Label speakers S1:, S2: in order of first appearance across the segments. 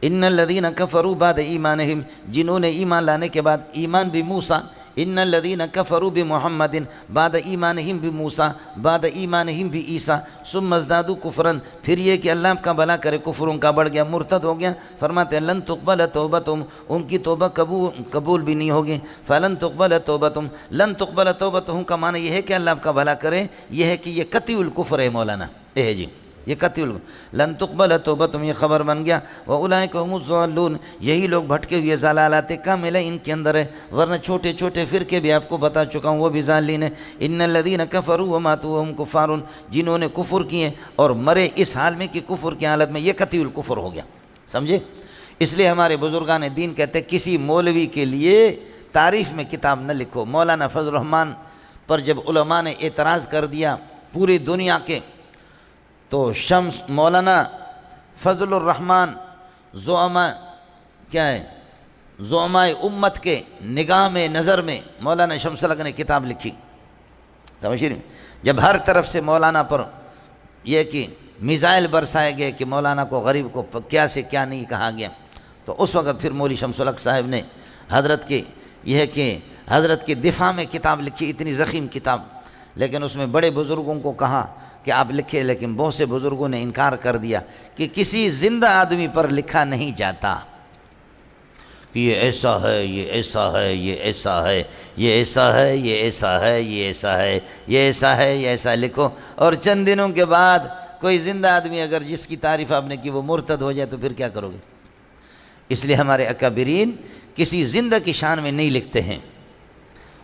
S1: ان الذین کفروا بعد ایمانہم، جنہوں نے ایمان لانے کے بعد ایمان بموسیٰ، ان الذین کفروا بمحمد بعد ایمانہم بموسیٰ بعد ایمانہم بعیسیٰ ثم ازدادوا کفرا، پھر یہ کہ اللہ کا بھلا کرے کفر ان کا بڑھ گیا، مرتد ہو گیا، فرماتے ہیں لن تقبل توبتہم، ان کی توبہ قبول بھی نہیں ہوگی، فلن تقبل توبتہم، لن تقبل توبتہم کا معنی یہ ہے کہ اللہ آپ کا بھلا کرے، یہ ہے کہ یہ قطعی الکفر ہے مولانا، جی یہ قطعی لن تقبل توبتہم، یہ خبر بن گیا، واولئک هم الضالون، یہی لوگ بھٹکے ہوئے ضلالات کاملہ ان کے اندر ہے، ورنہ چھوٹے چھوٹے فرقے بھی آپ کو بتا چکا ہوں وہ بھی ضالین ہیں۔ ان الذین کفروا وماتوا وهم کفار، جنہوں نے کفر کیے اور مرے اس حال میں کہ کفر کی حالت میں، یہ قطعی الکفر ہو گیا، سمجھے؟ اس لیے ہمارے بزرگان دین کہتے ہیں کسی مولوی کے لیے تعریف میں کتاب نہ لکھو۔ مولانا فضل الرحمان پر جب علماء نے اعتراض کر دیا پوری دنیا کے، تو شمس مولانا فضل الرحمان زعماء کیا ہے، زعماء امت کے نگاہ میں نظر میں مولانا شمس الحق نے کتاب لکھی، سمجھ رہے ہیں؟ جب ہر طرف سے مولانا پر یہ کہ میزائل برسائے گئے کہ مولانا کو غریب کو کیا سے کیا نہیں کہا گیا، تو اس وقت پھر مولوی شمس الحق صاحب نے حضرت کے یہ ہے کہ حضرت کے دفاع میں کتاب لکھی، اتنی ضخیم کتاب، لیکن اس میں بڑے بزرگوں کو کہا کہ آپ لکھے، لیکن بہت سے بزرگوں نے انکار کر دیا کہ کسی زندہ آدمی پر لکھا نہیں جاتا کہ یہ ایسا ہے، یہ ایسا ہے، یہ ایسا ہے، یہ ایسا ہے، یہ ایسا ہے، یہ ایسا ہے، یہ ایسا ہے، یہ ایسا لکھو، اور چند دنوں کے بعد کوئی زندہ آدمی اگر جس کی تعریف آپ نے کی وہ مرتد ہو جائے تو پھر کیا کرو گے؟ اس لیے ہمارے اکابرین کسی زندہ کی شان میں نہیں لکھتے ہیں،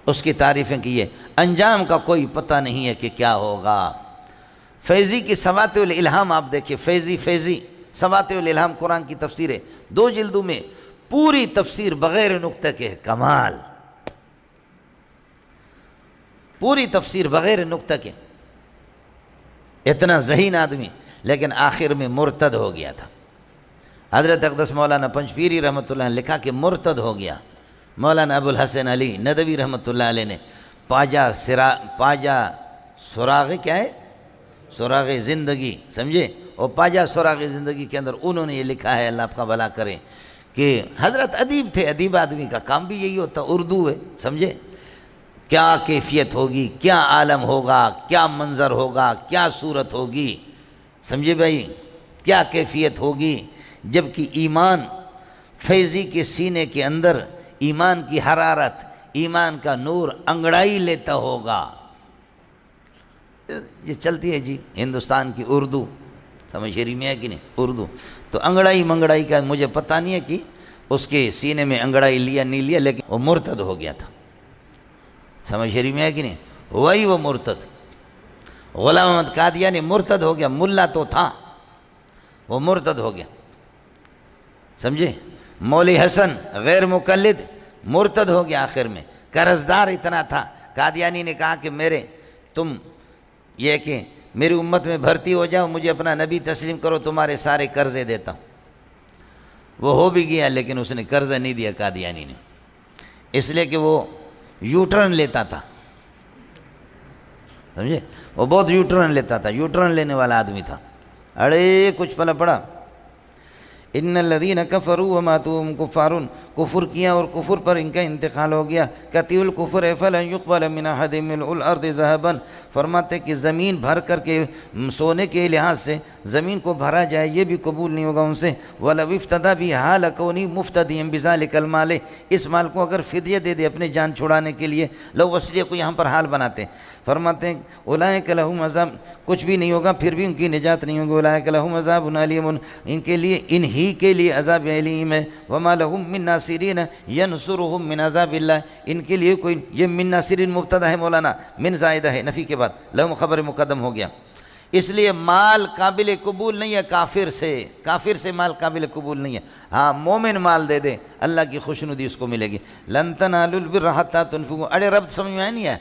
S1: اس کی تعریفیں کی، یہ انجام کا کوئی پتہ نہیں ہے کہ کیا ہوگا۔ فیضی کی سواطع الالہام آپ دیکھیں، فیضی سواطع الالہام قرآن کی تفسیر ہے، 2 جلدوں میں پوری تفسیر بغیر نقطہ کے، کمال، پوری تفسیر بغیر نقطہ کے، اتنا ذہین آدمی، لیکن آخر میں مرتد ہو گیا تھا۔ حضرت اقدس مولانا پنجپیری رحمۃ اللہ نے لکھا کہ مرتد ہو گیا۔ مولانا ابو الحسن علی ندوی رحمۃ اللہ علیہ نے پاجا سراغ کیا ہے، سراغ زندگی، سمجھے؟ اور پاجا سراغ زندگی کے اندر انہوں نے یہ لکھا ہے، اللہ آپ کا بھلا کرے، کہ حضرت ادیب تھے، ادیب آدمی کا کام بھی یہی ہوتا، اردو ہے، سمجھے؟ کیا کیفیت ہوگی، کیا عالم ہوگا، کیا منظر ہوگا، کیا صورت ہوگی، سمجھے بھائی؟ کیا کیفیت ہوگی جبکہ ایمان فیضی کے سینے کے اندر ایمان کی حرارت، ایمان کا نور انگڑائی لیتا ہوگا۔ یہ چلتی ہے جی ہندوستان کی اردو، سمجھ شریف میں ہے کہ نہیں؟ اردو تو انگڑائی منگڑائی کا مجھے پتہ نہیں ہے کہ اس کے سینے میں انگڑائی لیا نہیں لیا، لیکن وہ مرتد ہو گیا تھا، سمجھ شریف میں ہے کہ نہیں؟ وہی وہ مرتد غلام احمد قادیانی مرتد ہو گیا، ملا تو تھا، وہ مرتد ہو گیا، سمجھے؟ مولوی حسن غیر مقلد مرتد ہو گیا آخر میں، قرضدار اتنا تھا، قادیانی نے کہا کہ تم یہ کہ میری امت میں بھرتی ہو جاؤ، مجھے اپنا نبی تسلیم کرو، تمہارے سارے قرضے دیتا ہوں۔ وہ ہو بھی گیا، لیکن اس نے قرضہ نہیں دیا قادیانی نے، اس لیے کہ وہ یو ٹرن لیتا تھا، سمجھے؟ وہ بہت یو ٹرن لیتا تھا، یو ٹرن لینے والا آدمی تھا۔ اڑے کچھ پلا پڑا، ان الذین کفروا وماتوا وهم کفار، کفر کیا اور کفر پر ان کا انتقال ہو گیا، قطعی الکفر فلن یقبل من احد ملء الارض ذهبا، فرماتے کہ زمین بھر کر کے سونے کے لحاظ سے زمین کو بھرا جائے یہ بھی قبول نہیں ہوگا ان سے، ولو افتدی به حال کونی مفتدیا بذلک المال، اس مال کو اگر فدیہ دے دے اپنے جان چھڑانے کے لیے، لو وصلیہ کو یہاں پر حال بناتے ہیں، فرماتے ہیں اولئک لهم عذاب، کچھ بھی نہیں ہوگا پھر بھی ان کی نجات نہیں ہوگی، اولئک لهم عذاب علیم، ان کے لیے انہی کے لیے عذاب علیم ہے، وما لهم من ناصرین ینصرهم من عذاب اللہ، ان کے لیے کوئی، یہ من ناصرین مبتدا ہے مولانا، من زائدہ ہے نفی کے بعد، لهم خبر مقدم ہو گیا، اس لیے مال قابل قبول نہیں ہے کافر سے مال قابل قبول نہیں ہے، ہاں مومن مال دے دے اللہ کی خوشنودی اس کو ملے گی، لن تنالوا البر حتی تنفقوا، اڑے رب سمجھ میں نہیں ہے،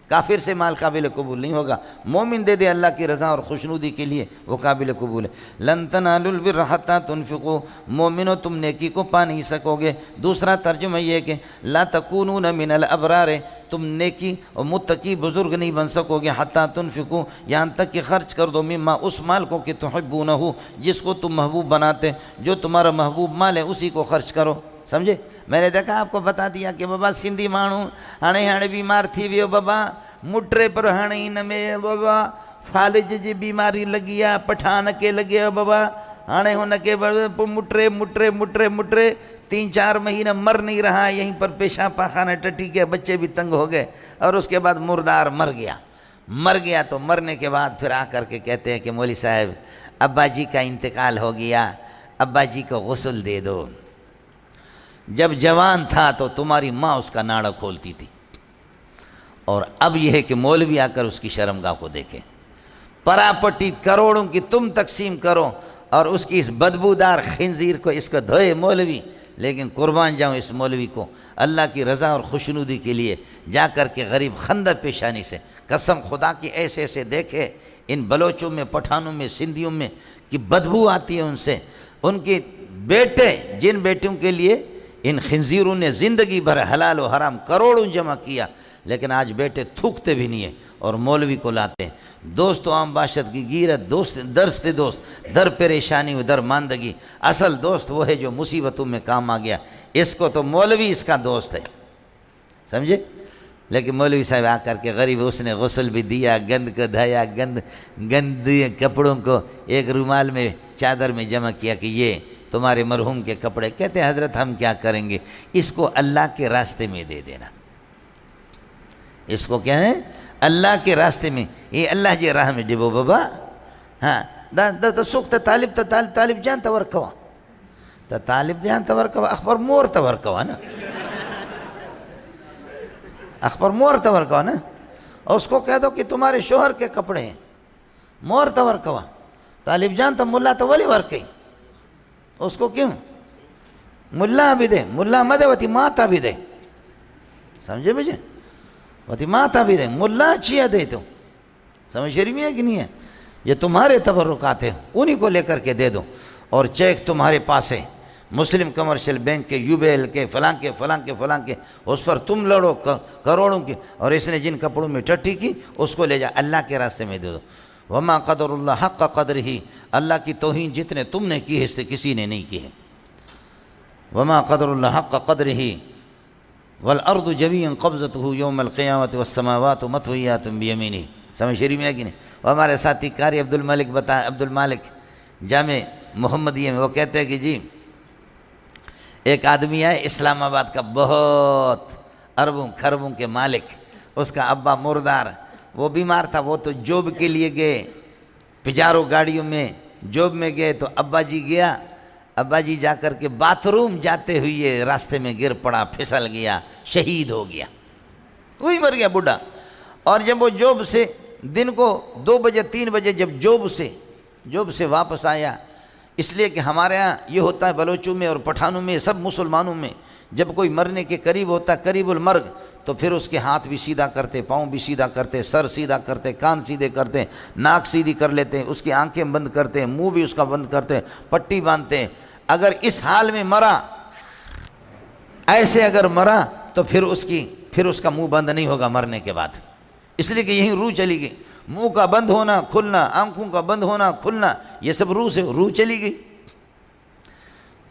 S1: کافر سے مال قابل قبول نہیں ہوگا، مومن دے دے اللہ کی رضا اور خوشنودی کے لیے وہ قابل قبول ہے۔ لن تنالوا البر حتى تنفقوا، مومنو تم نیکی کو پا نہیں سکو گے۔ دوسرا ترجمہ یہ ہے کہ لا تکونون من الابرار، تم نیکی اور متقی بزرگ نہیں بن سکو گے حتى تنفقوا، یہاں تک کہ خرچ کر دو مما اس مال کو کہ تحبونہ، جس کو تم محبوب بناتے، جو تمہارا محبوب مال ہے اسی کو خرچ کرو، سمجھے؟ میں نے دیکھا آپ کو بتا دیا کہ بابا سندھی مانو ہانے بیمار تھی ویو بابا مٹرے پر ہانے ان میں بابا فالج جی بیماری لگی ہے، پٹھان کے لگے بابا ہانے ہن کے مٹرے مٹرے مٹرے مٹرے 3-4 مہینہ مر نہیں رہا، یہیں پر پیشاب پاخانہ ٹٹی کے بچے بھی تنگ ہو گئے، اور اس کے بعد مردار مر گیا تو مرنے کے بعد پھر آ کر کے کہتے ہیں کہ مولوی صاحب ابا جی کا انتقال ہو گیا، ابا جی کو غسل دے دو۔ جب جوان تھا تو تمہاری ماں اس کا ناڑا کھولتی تھی، اور اب یہ ہے کہ مولوی آ کر اس کی شرمگاہ کو دیکھیں، پراپرٹی کروڑوں کی تم تقسیم کرو اور اس کی اس بدبودار خنزیر کو اس کو دھوئے مولوی، لیکن قربان جاؤں اس مولوی کو اللہ کی رضا اور خوشنودی کے لیے جا کر کے غریب خندہ پیشانی سے قسم خدا کی ایسے ایسے دیکھے ان بلوچوں میں، پٹھانوں میں، سندھیوں میں کہ بدبو آتی ہے ان سے، ان کے بیٹے جن بیٹوں کے لیے ان خنزیروں نے زندگی بھر حلال و حرام کروڑوں جمع کیا، لیکن آج بیٹے تھوکتے بھی نہیں ہیں اور مولوی کو لاتے ہیں۔ دوست و عام باشد کی گیرت، دوست درست دوست، در پریشانی و در ماندگی، اصل دوست وہ ہے جو مصیبتوں میں کام آ گیا، اس کو تو مولوی اس کا دوست ہے، سمجھے؟ لیکن مولوی صاحب آ کر کے غریب اس نے غسل بھی دیا، گند کو دھایا، گندے کپڑوں کو ایک رومال میں چادر میں جمع کیا کہ یہ تمہارے مرحوم کے کپڑے، کہتے ہیں حضرت ہم کیا کریں گے، اس کو اللہ کے راستے میں دے دینا، اس کو کیا ہے اللہ کے راستے میں، یہ اللہ جی راہ میں ڈبو بابا، ہاں دا سوک تا طالب جان تور کوا، تا طالب جان تور کوا اخبر مور تور کوا نا، اخبر مور تور کوا نا، اور اس کو کہہ دو کہ تمہارے شوہر کے کپڑے ہیں، مور تور کوا، طالب جان تا ملا تو ولی ورکی، اس کو کیوں ملا بھی دے، ملا مدے وتی ماتا بھی دے، سمجھے بجے وتی ماتا بھی دے، ملا چیا دے تو سمجھ شریف ہے کہ نہیں ہے؟ یہ تمہارے تبرکات ہیں، انہی کو لے کر کے دے دو، اور چیک تمہارے پاس ہے مسلم کمرشل بینک کے، UBL کے، فلاں کے فلاں کے فلاں کے، اس پر تم لڑو کروڑوں کی، اور اس نے جن کپڑوں میں ٹٹی کی اس کو لے جا اللہ کے راستے میں دے دو۔ وما قدر اللہ حق قدر ہی، اللہ کی توہین جتنے تم نے کی ہے اس سے کسی نے نہیں کی ہے۔ وما قدر اللہ حق قدر ہی والارض جميعا قبضته يوم القیامة والسماوات مطویات بیمینہ، سمجھ شریف میں ہے کہ نہیں؟ وہ ہمارے ساتھی قاری عبد المالک جامع محمدیہ میں وہ کہتے ہیں کہ جی ایک آدمی ہے اسلام آباد کا بہت اربوں خربوں کے مالک، اس کا ابا مردار، وہ بیمار تھا، وہ تو جوب کے لیے گئے، پجارو گاڑیوں میں جوب میں گئے تو ابا جی گیا، ابا جی جا کر کے باتھ روم جاتے ہوئے راستے میں گر پڑا، پھسل گیا، شہید ہو گیا، وہی مر گیا بڈھا۔ اور جب وہ جوب سے دن کو 2 بجے 3 بجے جب جوب سے واپس آیا، اس لیے کہ ہمارے ہاں یہ ہوتا ہے بلوچوں میں اور پٹھانوں میں، سب مسلمانوں میں، جب کوئی مرنے کے قریب ہوتا قریب المرگ تو پھر اس کے ہاتھ بھی سیدھا کرتے، پاؤں بھی سیدھا کرتے، سر سیدھا کرتے، کان سیدھے کرتے، ناک سیدھی کر لیتے ہیں، اس کی آنکھیں بند کرتے ہیں، منہ بھی اس کا بند کرتے ہیں، پٹی باندھتے ہیں۔ اگر اس حال میں مرا، ایسے اگر مرا تو پھر اس کا منہ بند نہیں ہوگا مرنے کے بعد، اس لیے کہ یہیں روح چلی گئی، منہ کا بند ہونا کھلنا، آنکھوں کا بند ہونا کھلنا، یہ سب روح سے روح چلی گئی۔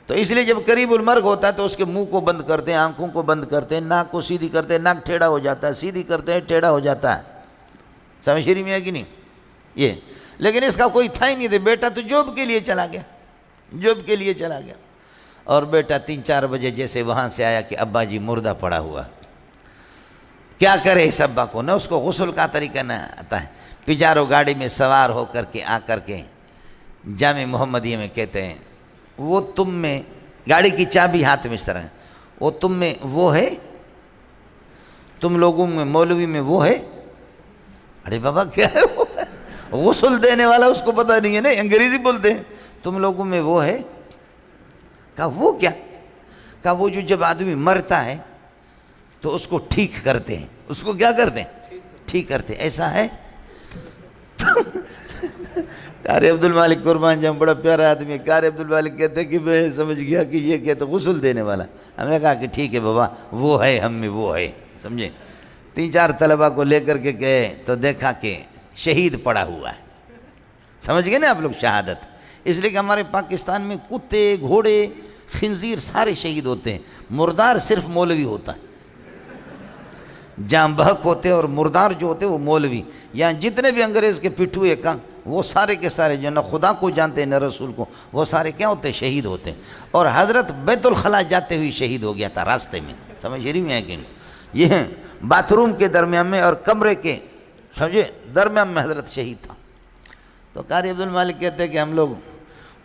S1: تو اس لیے جب قریب المرگ ہوتا ہے تو اس کے منہ کو بند کرتے ہیں، آنکھوں کو بند کرتے ہیں، ناک کو سیدھی کرتے ہیں، ناک ٹیڑھا ہو جاتا ہے، سیدھی کرتے ہیں ٹیڑھا ہو جاتا ہے، سمجھ شریف میں ہے کہ نہیں یہ؟ لیکن اس کا کوئی تھا ہی نہیں تھا، بیٹا تو جوب کے لیے چلا گیا، اور بیٹا 3-4 بجے جیسے وہاں سے آیا کہ ابا جی مردہ پڑا ہوا، کیا کرے اس ابا کو، نہ اس کو غسل کا طریقہ نہ آتا ہے، پجارو گاڑی میں سوار ہو کر کے آ کر کے جامع محمدیہ میں کہتے ہیں وہ تم میں، گاڑی کی چابی ہاتھ میں اس طرح، وہ تم میں وہ ہے، تم لوگوں میں مولوی میں وہ ہے، ارے بابا کیا ہے وہ، غسل دینے والا اس کو پتہ نہیں ہے نا، انگریزی بولتے ہیں، تم لوگوں میں وہ ہے، کہا وہ کیا، کہا وہ جو جب آدمی مرتا ہے تو اس کو ٹھیک کرتے ہیں، اس کو کیا کرتے ہیں، ٹھیک کرتے. ایسا ہے؟ قاری عبد المالک قربان جاؤں بڑا پیارا آدمی ہے. قاری عبد المالک کہتے کہ میں سمجھ گیا کہ یہ کہتے غسل دینے والا. ہم نے کہا کہ ٹھیک ہے بابا وہ ہے ہم میں وہ ہے. سمجھے؟ 3-4 طلبہ کو لے کر کے گئے تو دیکھا کہ شہید پڑا ہوا ہے. سمجھ گئے نا آپ لوگ شہادت؟ اس لیے کہ ہمارے پاکستان میں کتے گھوڑے خنزیر سارے شہید ہوتے ہیں، مردار صرف مولوی ہوتا ہے. جہاں بحق ہوتے اور مردار جو ہوتے وہ مولوی. یہاں جتنے بھی انگریز کے پٹھو ہے کہاں وہ سارے کے سارے جو نہ خدا کو جانتے ہیں نہ رسول کو، وہ سارے کیا ہوتے ہیں؟ شہید ہوتے ہیں. اور حضرت بیت الخلا جاتے ہوئے شہید ہو گیا تھا راستے میں. سمجھ رہی میں ہے کہ نہیں؟ یہ باتھ روم کے درمیان میں اور کمرے کے سمجھے درمیان میں حضرت شہید تھا. تو قاری عبد المالک کہتے ہیں کہ ہم لوگ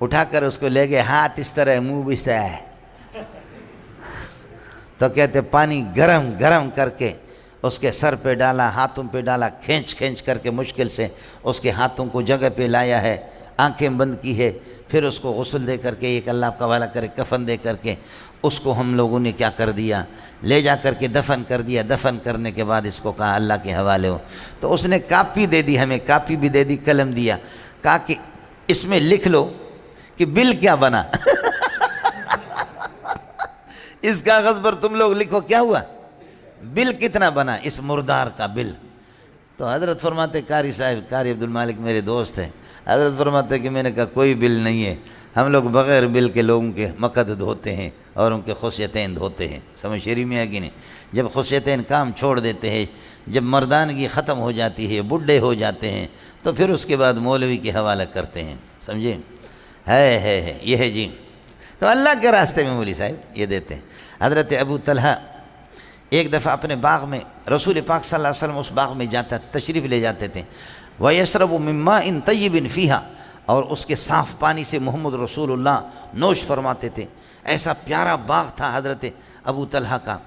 S1: اٹھا کر اس کو لے گئے، ہاتھ اس طرح منہ اس طرح ہے. تو کہتے پانی گرم گرم کر کے اس کے سر پہ ڈالا، ہاتھوں پہ ڈالا، کھینچ کھینچ کر کے مشکل سے اس کے ہاتھوں کو جگہ پہ لایا ہے، آنکھیں بند کی ہے. پھر اس کو غسل دے کر کے ایک اللہ کا والا کرے کفن دے کر کے اس کو ہم لوگوں نے کیا کر دیا، لے جا کر کے دفن کر دیا. دفن کرنے کے بعد اس کو کہا اللہ کے حوالے ہو. تو اس نے کاپی دے دی، ہمیں کاپی بھی دے دی، قلم دیا، کہا کہ اس میں لکھ لو کہ بل کیا بنا. اس کاغذ پر تم لوگ لکھو کیا ہوا، بل کتنا بنا اس مردار کا بل. تو حضرت فرماتے قاری صاحب، قاری عبد المالک میرے دوست ہیں، حضرت فرماتے کہ میں نے کہا کوئی بل نہیں ہے، ہم لوگ بغیر بل کے لوگوں کے مقد دھوتے ہیں اور ان کے خصیتین دھوتے ہیں. سمجھ شریف میں ہے کہ نہیں؟ جب خصیتین کام چھوڑ دیتے ہیں، جب مردانگی ختم ہو جاتی ہے، بڈھے ہو جاتے ہیں، تو پھر اس کے بعد مولوی کے حوالہ کرتے ہیں. سمجھے؟ ہے یہ ہے جی. تو اللہ کے راستے میں مولوی صاحب یہ دیتے ہیں. حضرت ابو طلحہ ایک دفعہ اپنے باغ میں رسول پاک صلی اللہ علیہ وسلم اس باغ میں جاتا تشریف لے جاتے تھے. وَيَشْرَبُ مِن مَاءٍ طَيِّبٍ فِيهَا، اور اس کے صاف پانی سے محمد رسول اللہ نوش فرماتے تھے. ایسا پیارا باغ تھا حضرت ابو طلحہ کا.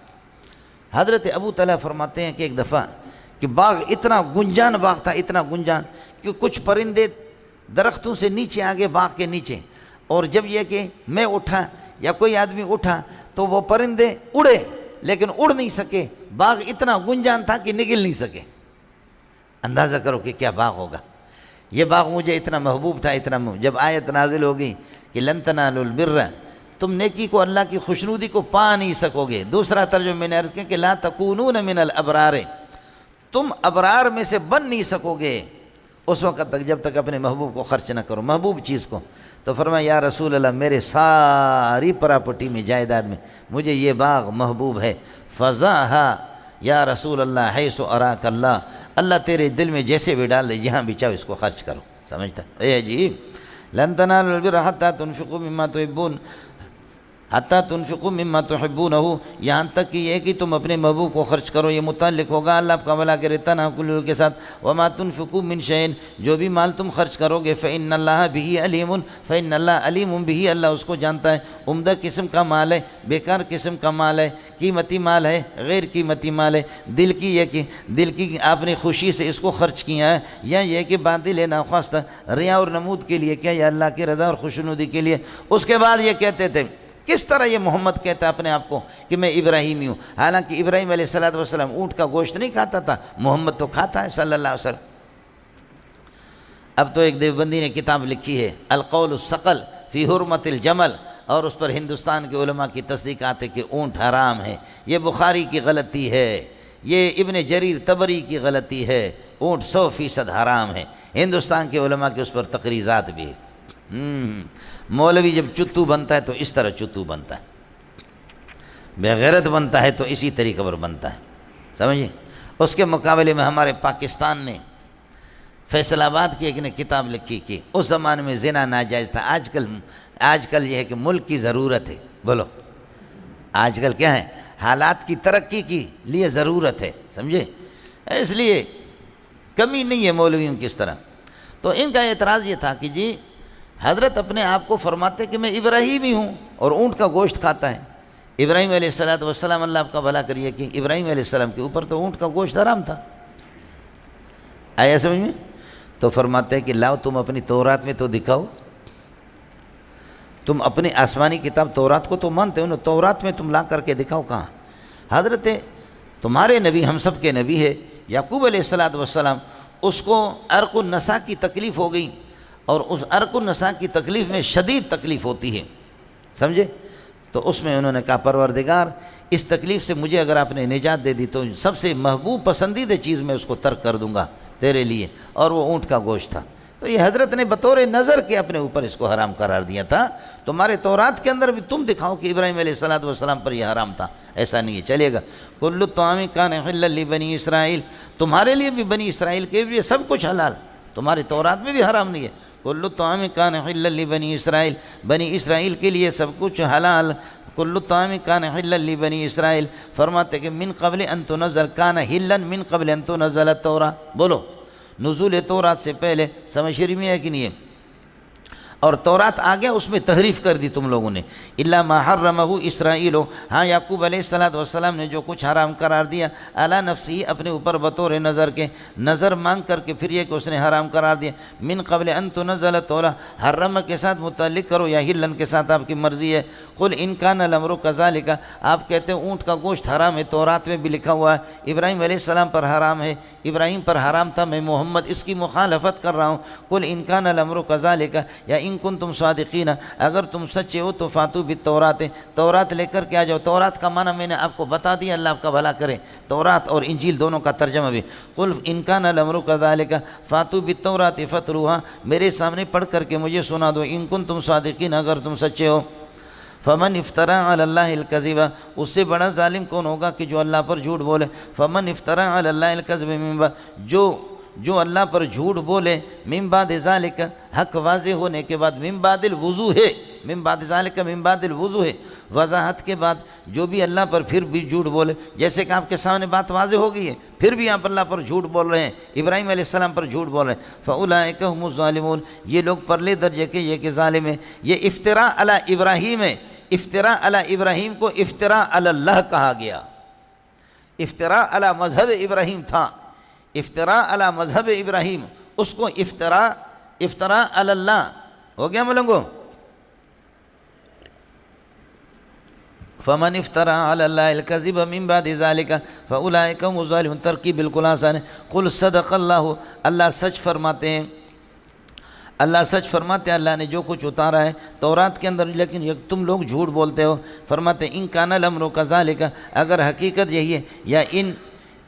S1: حضرت ابو طلحہ فرماتے ہیں کہ ایک دفعہ کہ باغ اتنا گنجان باغ تھا، اتنا گنجان کہ کچھ پرندے درختوں سے نیچے آگے باغ کے نیچے، اور جب یہ کہ میں اٹھا یا کوئی آدمی اٹھا تو وہ پرندے اڑے لیکن اڑ نہیں سکے. باغ اتنا گنجان تھا کہ نگل نہیں سکے. اندازہ کرو کہ کیا باغ ہوگا. یہ باغ مجھے اتنا محبوب تھا، جب آیت نازل ہوگی کہ لن تنالوا البر، تم نیکی کو، اللہ کی خوشنودی کو پا نہیں سکو گے. دوسرا ترجمہ میں نے عرض کیا کہ لا تکونون من الابرار، تم ابرار میں سے بن نہیں سکو گے اس وقت تک جب تک اپنے محبوب کو خرچ نہ کرو، محبوب چیز کو. تو فرمایا یا رسول اللہ میرے ساری پراپرٹی میں، جائیداد میں مجھے یہ باغ محبوب ہے. فضاہا یا رسول اللہ حیث اراک اللہ، اللہ تیرے دل میں جیسے بھی ڈال دے، جہاں بھی چاہو اس کو خرچ کرو. سمجھتا اے جی. لن تنالوا البر حتی تنفقوا مما تحبون، حتی تنفقوا مما تحبونہ، یہاں تک کہ یہ کہ تم اپنے محبوب کو خرچ کرو. یہ متعلق ہوگا اللہ آپ کا بھلا کرے تناکلو کے ساتھ. وما تنفقوا من شیء، جو بھی مال تم خرچ کرو گے، فإن اللہ بہ علیم، فإن اللہ علیم بہ، اللہ اس کو جانتا ہے. عمدہ قسم کا مال ہے، بیکار قسم کا مال ہے، قیمتی مال ہے، غیر قیمتی مال ہے، دل کی یہ کہ دل کی آپ نے خوشی سے اس کو خرچ کیا ہے، یا یہ کہ باطل ہے ناخواستہ ریا اور نمود کے لیے کیا، یا اللہ کی رضا اور خوشنودی کے لیے. اس کے بعد یہ کہتے تھے کس طرح یہ محمد کہتا ہے اپنے آپ کو کہ میں ابراہیمی ہوں، حالانکہ ابراہیم علیہ السلام اونٹ کا گوشت نہیں کھاتا تھا، محمد تو کھاتا ہے صلی اللہ علیہ وسلم. اب تو ایک دیوبندی نے کتاب لکھی ہے القول الثقل فی حرمت الجمل، اور اس پر ہندوستان کے علماء کی تصدیقات ہے کہ اونٹ حرام ہے. یہ بخاری کی غلطی ہے، یہ ابن جریر طبری کی غلطی ہے. اونٹ 100% حرام ہے. ہندوستان کے علماء کے اس پر تقریزات بھی ہے. مولوی جب چتو بنتا ہے تو اس طرح چتو بنتا ہے، بے غیرت بنتا ہے تو اسی طریقے پر بنتا ہے. سمجھے؟ اس کے مقابلے میں ہمارے پاکستان نے فیصل آباد کی ایک نے کتاب لکھی کہ اس زمانے میں زنا ناجائز تھا. آج کل یہ ہے کہ ملک کی ضرورت ہے. بولو آج کل کیا ہے؟ حالات کی ترقی کی لیے ضرورت ہے. سمجھے؟ اس لیے کمی نہیں ہے مولویوں کی اس طرح. تو ان کا اعتراض یہ تھا کہ جی حضرت اپنے آپ کو فرماتے کہ میں ابراہیمی ہوں اور اونٹ کا گوشت کھاتا ہے. ابراہیم علیہ السلام اللہ آپ کا بھلا کریے کہ ابراہیم علیہ السلام کے اوپر تو اونٹ کا گوشت حرام تھا. آیا سمجھ میں؟ تو فرماتے ہیں کہ لاؤ تم اپنی تورات میں تو دکھاؤ، تم اپنی آسمانی کتاب تورات کو تو مانتے ہو نا، تورات میں تم لا کر کے دکھاؤ کہاں. حضرت تمہارے نبی ہم سب کے نبی ہے، یعقوب علیہ السلام اس کو عرق النساء کی تکلیف ہو گئی، اور اس عرق النساء کی تکلیف میں شدید تکلیف ہوتی ہے، سمجھے؟ تو اس میں انہوں نے کہا پروردگار اس تکلیف سے مجھے اگر آپ نے نجات دے دی تو سب سے محبوب پسندیدہ چیز میں اس کو ترک کر دوں گا تیرے لیے، اور وہ اونٹ کا گوشت تھا۔ تو یہ حضرت نے بطور نظر کے اپنے اوپر اس کو حرام قرار دیا تھا۔ تمہارے تورات کے اندر بھی تم دکھاؤ کہ ابراہیم علیہ السلام پر یہ حرام تھا، ایسا نہیں ہے، چلے گا۔ کل الطعام کان حلا لبنی اسرائیل، تمہارے لیے بھی بنی اسرائیل کے بھی سب کچھ حلال، تمہاری تورات میں بھی حرام نہیں ہے۔ کل الطعام کان حلا لبنی اسرائیل، بنی اسرائیل کے لیے سب کچھ حلال۔ کل الطعام کان حلا لبنی اسرائیل، فرماتے کہ من قبل ان تنزل، کان حلا من قبل ان تنزل التوراۃ، بولو نزول تورات سے پہلے، سمجھ شریف میں ہے کہ نہیں ہے؟ اور تورات آ گیا، اس میں تحریف کر دی تم لوگوں نے۔ الا ما حرمہ اسرائیل، ہاں یعقوب علیہ السلام نے جو کچھ حرام قرار دیا علی نفسی، اپنے اوپر بطور نظر کے، نظر مانگ کر کے پھر یہ کہ اس نے حرام قرار دیا۔ من قبل ان تنزل التوراۃ، حرم کے ساتھ متعلق کرو یا حلن کے ساتھ آپ کی مرضی ہے۔ قل ان کان الامر کذالک، آپ کہتے ہیں اونٹ کا گوشت حرام ہے، تورات میں بھی لکھا ہوا ہے، ابراہیم علیہ السلام پر حرام ہے، ابراہیم پر حرام تھا، میں محمد اس کی مخالفت کر رہا ہوں۔ قل ان کان الامر کذالک، یا ان کنتم صادقین، اگر تم سچے ہو تو فاتو بالتورات، تورات لے کر کے آ جاؤ۔ تورات کا معنی میں نے آپ کو بتا دیا، اللہ آپ کا بھلا کرے، تورات اور انجیل دونوں کا ترجمہ بھی۔ قل ان کان الامر کذالک فاتو بالتورات فاتلوها، میرے سامنے پڑھ کر کے مجھے سنا دو، ان کنتم صادقین، اگر تم سچے ہو۔ فمن افترى علی اللہ الکذب، اس سے بڑا ظالم کون ہوگا کہ جو اللہ پر جھوٹ بولے۔ فمن افترى علی اللہ الکذب من بعد، جو اللہ پر جھوٹ بولے، من بعد ذالک، حق واضح ہونے کے بعد، من بعد الوضوح ہے، من بعد ذالک من بعد الوضوح ہے، وضاحت کے بعد جو بھی اللہ پر پھر بھی جھوٹ بولے، جیسے کہ آپ کے سامنے بات واضح ہو گئی ہے، پھر بھی آپ اللہ پر جھوٹ بول رہے ہیں، ابراہیم علیہ السلام پر جھوٹ بول رہے ہیں، فاولئک هم الظالمون، یہ لوگ پرلے درجے کے یہ کہ ظالم ہیں۔ یہ افتراء علی ابراہیم ہے، افتراء علی ابراہیم کو افتراء علی اللہ کہا گیا۔ افتراء علی مذہب ابراہیم تھا، افتراء علی مذہب ابراہیم، اس کو افتراء علی اللہ ہو گیا ملنگو۔ فمن افترى علی اللہ الکذب من بعد ذالک فاولئک هم الظالمون، ترکیب بالکل آسان ہے۔ قل صدق اللہ، اللہ سچ فرماتے ہیں، اللہ سچ فرماتے ہیں، اللہ نے جو کچھ اتارا ہے تورات کے اندر، لیکن تم لوگ جھوٹ بولتے ہو۔ فرماتے ہیں ان کان الامر کذالک، اگر حقیقت یہی ہے، یا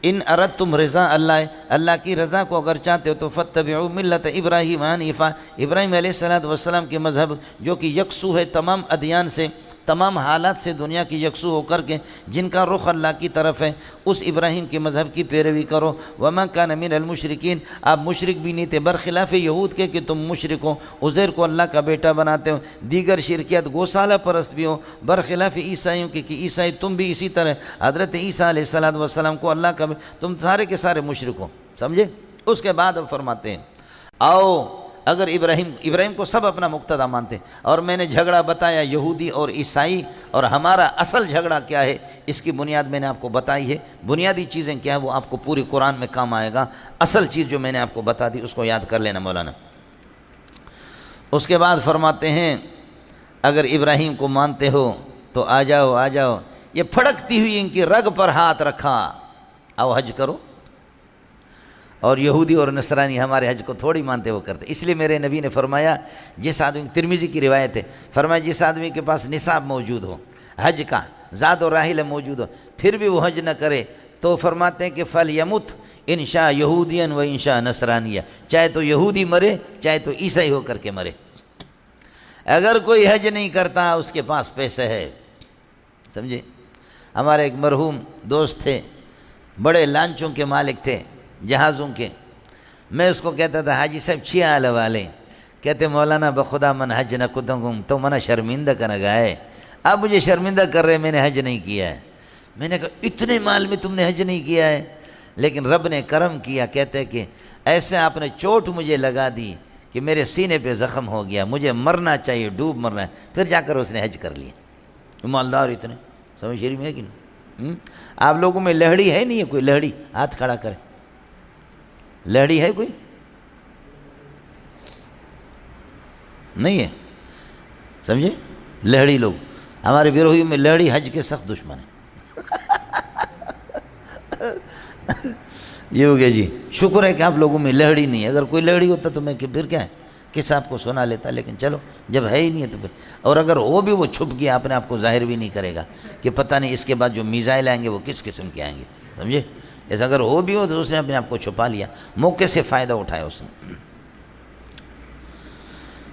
S1: ان اردتم رضا اللہ، اللہ کی رضا کو اگر چاہتے ہو تو فتبعوا ملت ابراہیم حنیفا، ابراہیم علیہ السلام کے مذہب جو کہ یکسو ہے تمام ادیان سے، تمام حالات سے دنیا کی یکسو ہو کر کے، جن کا رخ اللہ کی طرف ہے، اس ابراہیم کے مذہب کی پیروی کرو۔ وما کان من المشرکین، آپ مشرک بھی نہیں تھے، برخلاف یہود کے کہ تم مشرک ہو، عزیر کو اللہ کا بیٹا بناتے ہو، دیگر شرکیات گوسالہ پرست بھی ہو، برخلاف عیسائیوں کے کہ عیسائی تم بھی اسی طرح حضرت عیسیٰ علیہ السلام کو اللہ کا، تم سارے کے سارے مشرک ہو، سمجھے؟ اس کے بعد اب فرماتے ہیں آؤ، اگر ابراہیم کو سب اپنا مقتدی مانتے، اور میں نے جھگڑا بتایا یہودی اور عیسائی، اور ہمارا اصل جھگڑا کیا ہے اس کی بنیاد میں نے آپ کو بتائی ہے، بنیادی چیزیں کیا ہے وہ آپ کو پوری قرآن میں کام آئے گا، اصل چیز جو میں نے آپ کو بتا دی اس کو یاد کر لینا مولانا۔ اس کے بعد فرماتے ہیں اگر ابراہیم کو مانتے ہو تو آ جاؤ، یہ پھڑکتی ہوئی ان کی رگ پر ہاتھ رکھا، آؤ حج کرو۔ اور یہودی اور نصرانی ہمارے حج کو تھوڑی مانتے وہ کرتے، اس لیے میرے نبی نے فرمایا جس آدمی، ترمذی کی روایت ہے، فرمایا جس آدمی کے پاس نصاب موجود ہو حج کا، زاد و راحلہ موجود ہو، پھر بھی وہ حج نہ کرے، تو فرماتے ہیں کہ فَلْيَمُتْ إِنْ شَاءَ يَهُودِيًا وَإِنْ شَاءَ نَصْرَانِيًا، چاہے تو یہودی مرے چاہے تو عیسائی ہو کر کے مرے۔ اگر کوئی حج نہیں کرتا اس کے پاس پیسے ہے، سمجھے؟ ہمارے ایک مرحوم دوست تھے، بڑے لانچوں کے مالک تھے، جہازوں کے، میں اس کو کہتا تھا حاجی صاحب چھیا آل والے، کہتے مولانا بخدا من حج نہ کدنگم، تو منہ شرمندہ کا نہ گائے، اب مجھے شرمندہ کر رہے میں نے حج نہیں کیا ہے۔ میں نے کہا اتنے مال میں تم نے حج نہیں کیا ہے؟ لیکن رب نے کرم کیا، کہتے کہ ایسے آپ نے چوٹ مجھے لگا دی کہ میرے سینے پہ زخم ہو گیا، مجھے مرنا چاہیے، ڈوب مرنا ہے، پھر جا کر اس نے حج کر لیا۔ مالدار اتنے، سمجھ شریف میں ہے کہ نہیں؟ آپ لوگوں میں لہڑی ہے نہیں ہے کوئی؟ لہڑی ہاتھ کھڑا کرے، لہڑی ہے کوئی؟ نہیں ہے، سمجھے؟ لہڑی لوگ، ہمارے بیروہی میں لہڑی حج کے سخت دشمن ہیں۔ یہ ہو گیا جی. شکر ہے کہ آپ لوگوں میں لہڑی نہیں ہے. اگر کوئی لہڑی ہوتا تو میں کہ پھر کیا ہے کس آپ کو سنا لیتا, لیکن چلو جب ہے ہی نہیں ہے تو پھر. اور اگر وہ بھی وہ چھپ گیا اپنے آپ کو ظاہر بھی نہیں کرے گا کہ پتہ نہیں اس کے بعد جو میزائل آئیں گے وہ کس قسم کے آئیں گے, سمجھے. ایسا اگر وہ بھی ہو تو اس نے اپنے آپ کو چھپا لیا, موقع سے فائدہ اٹھایا اس نے.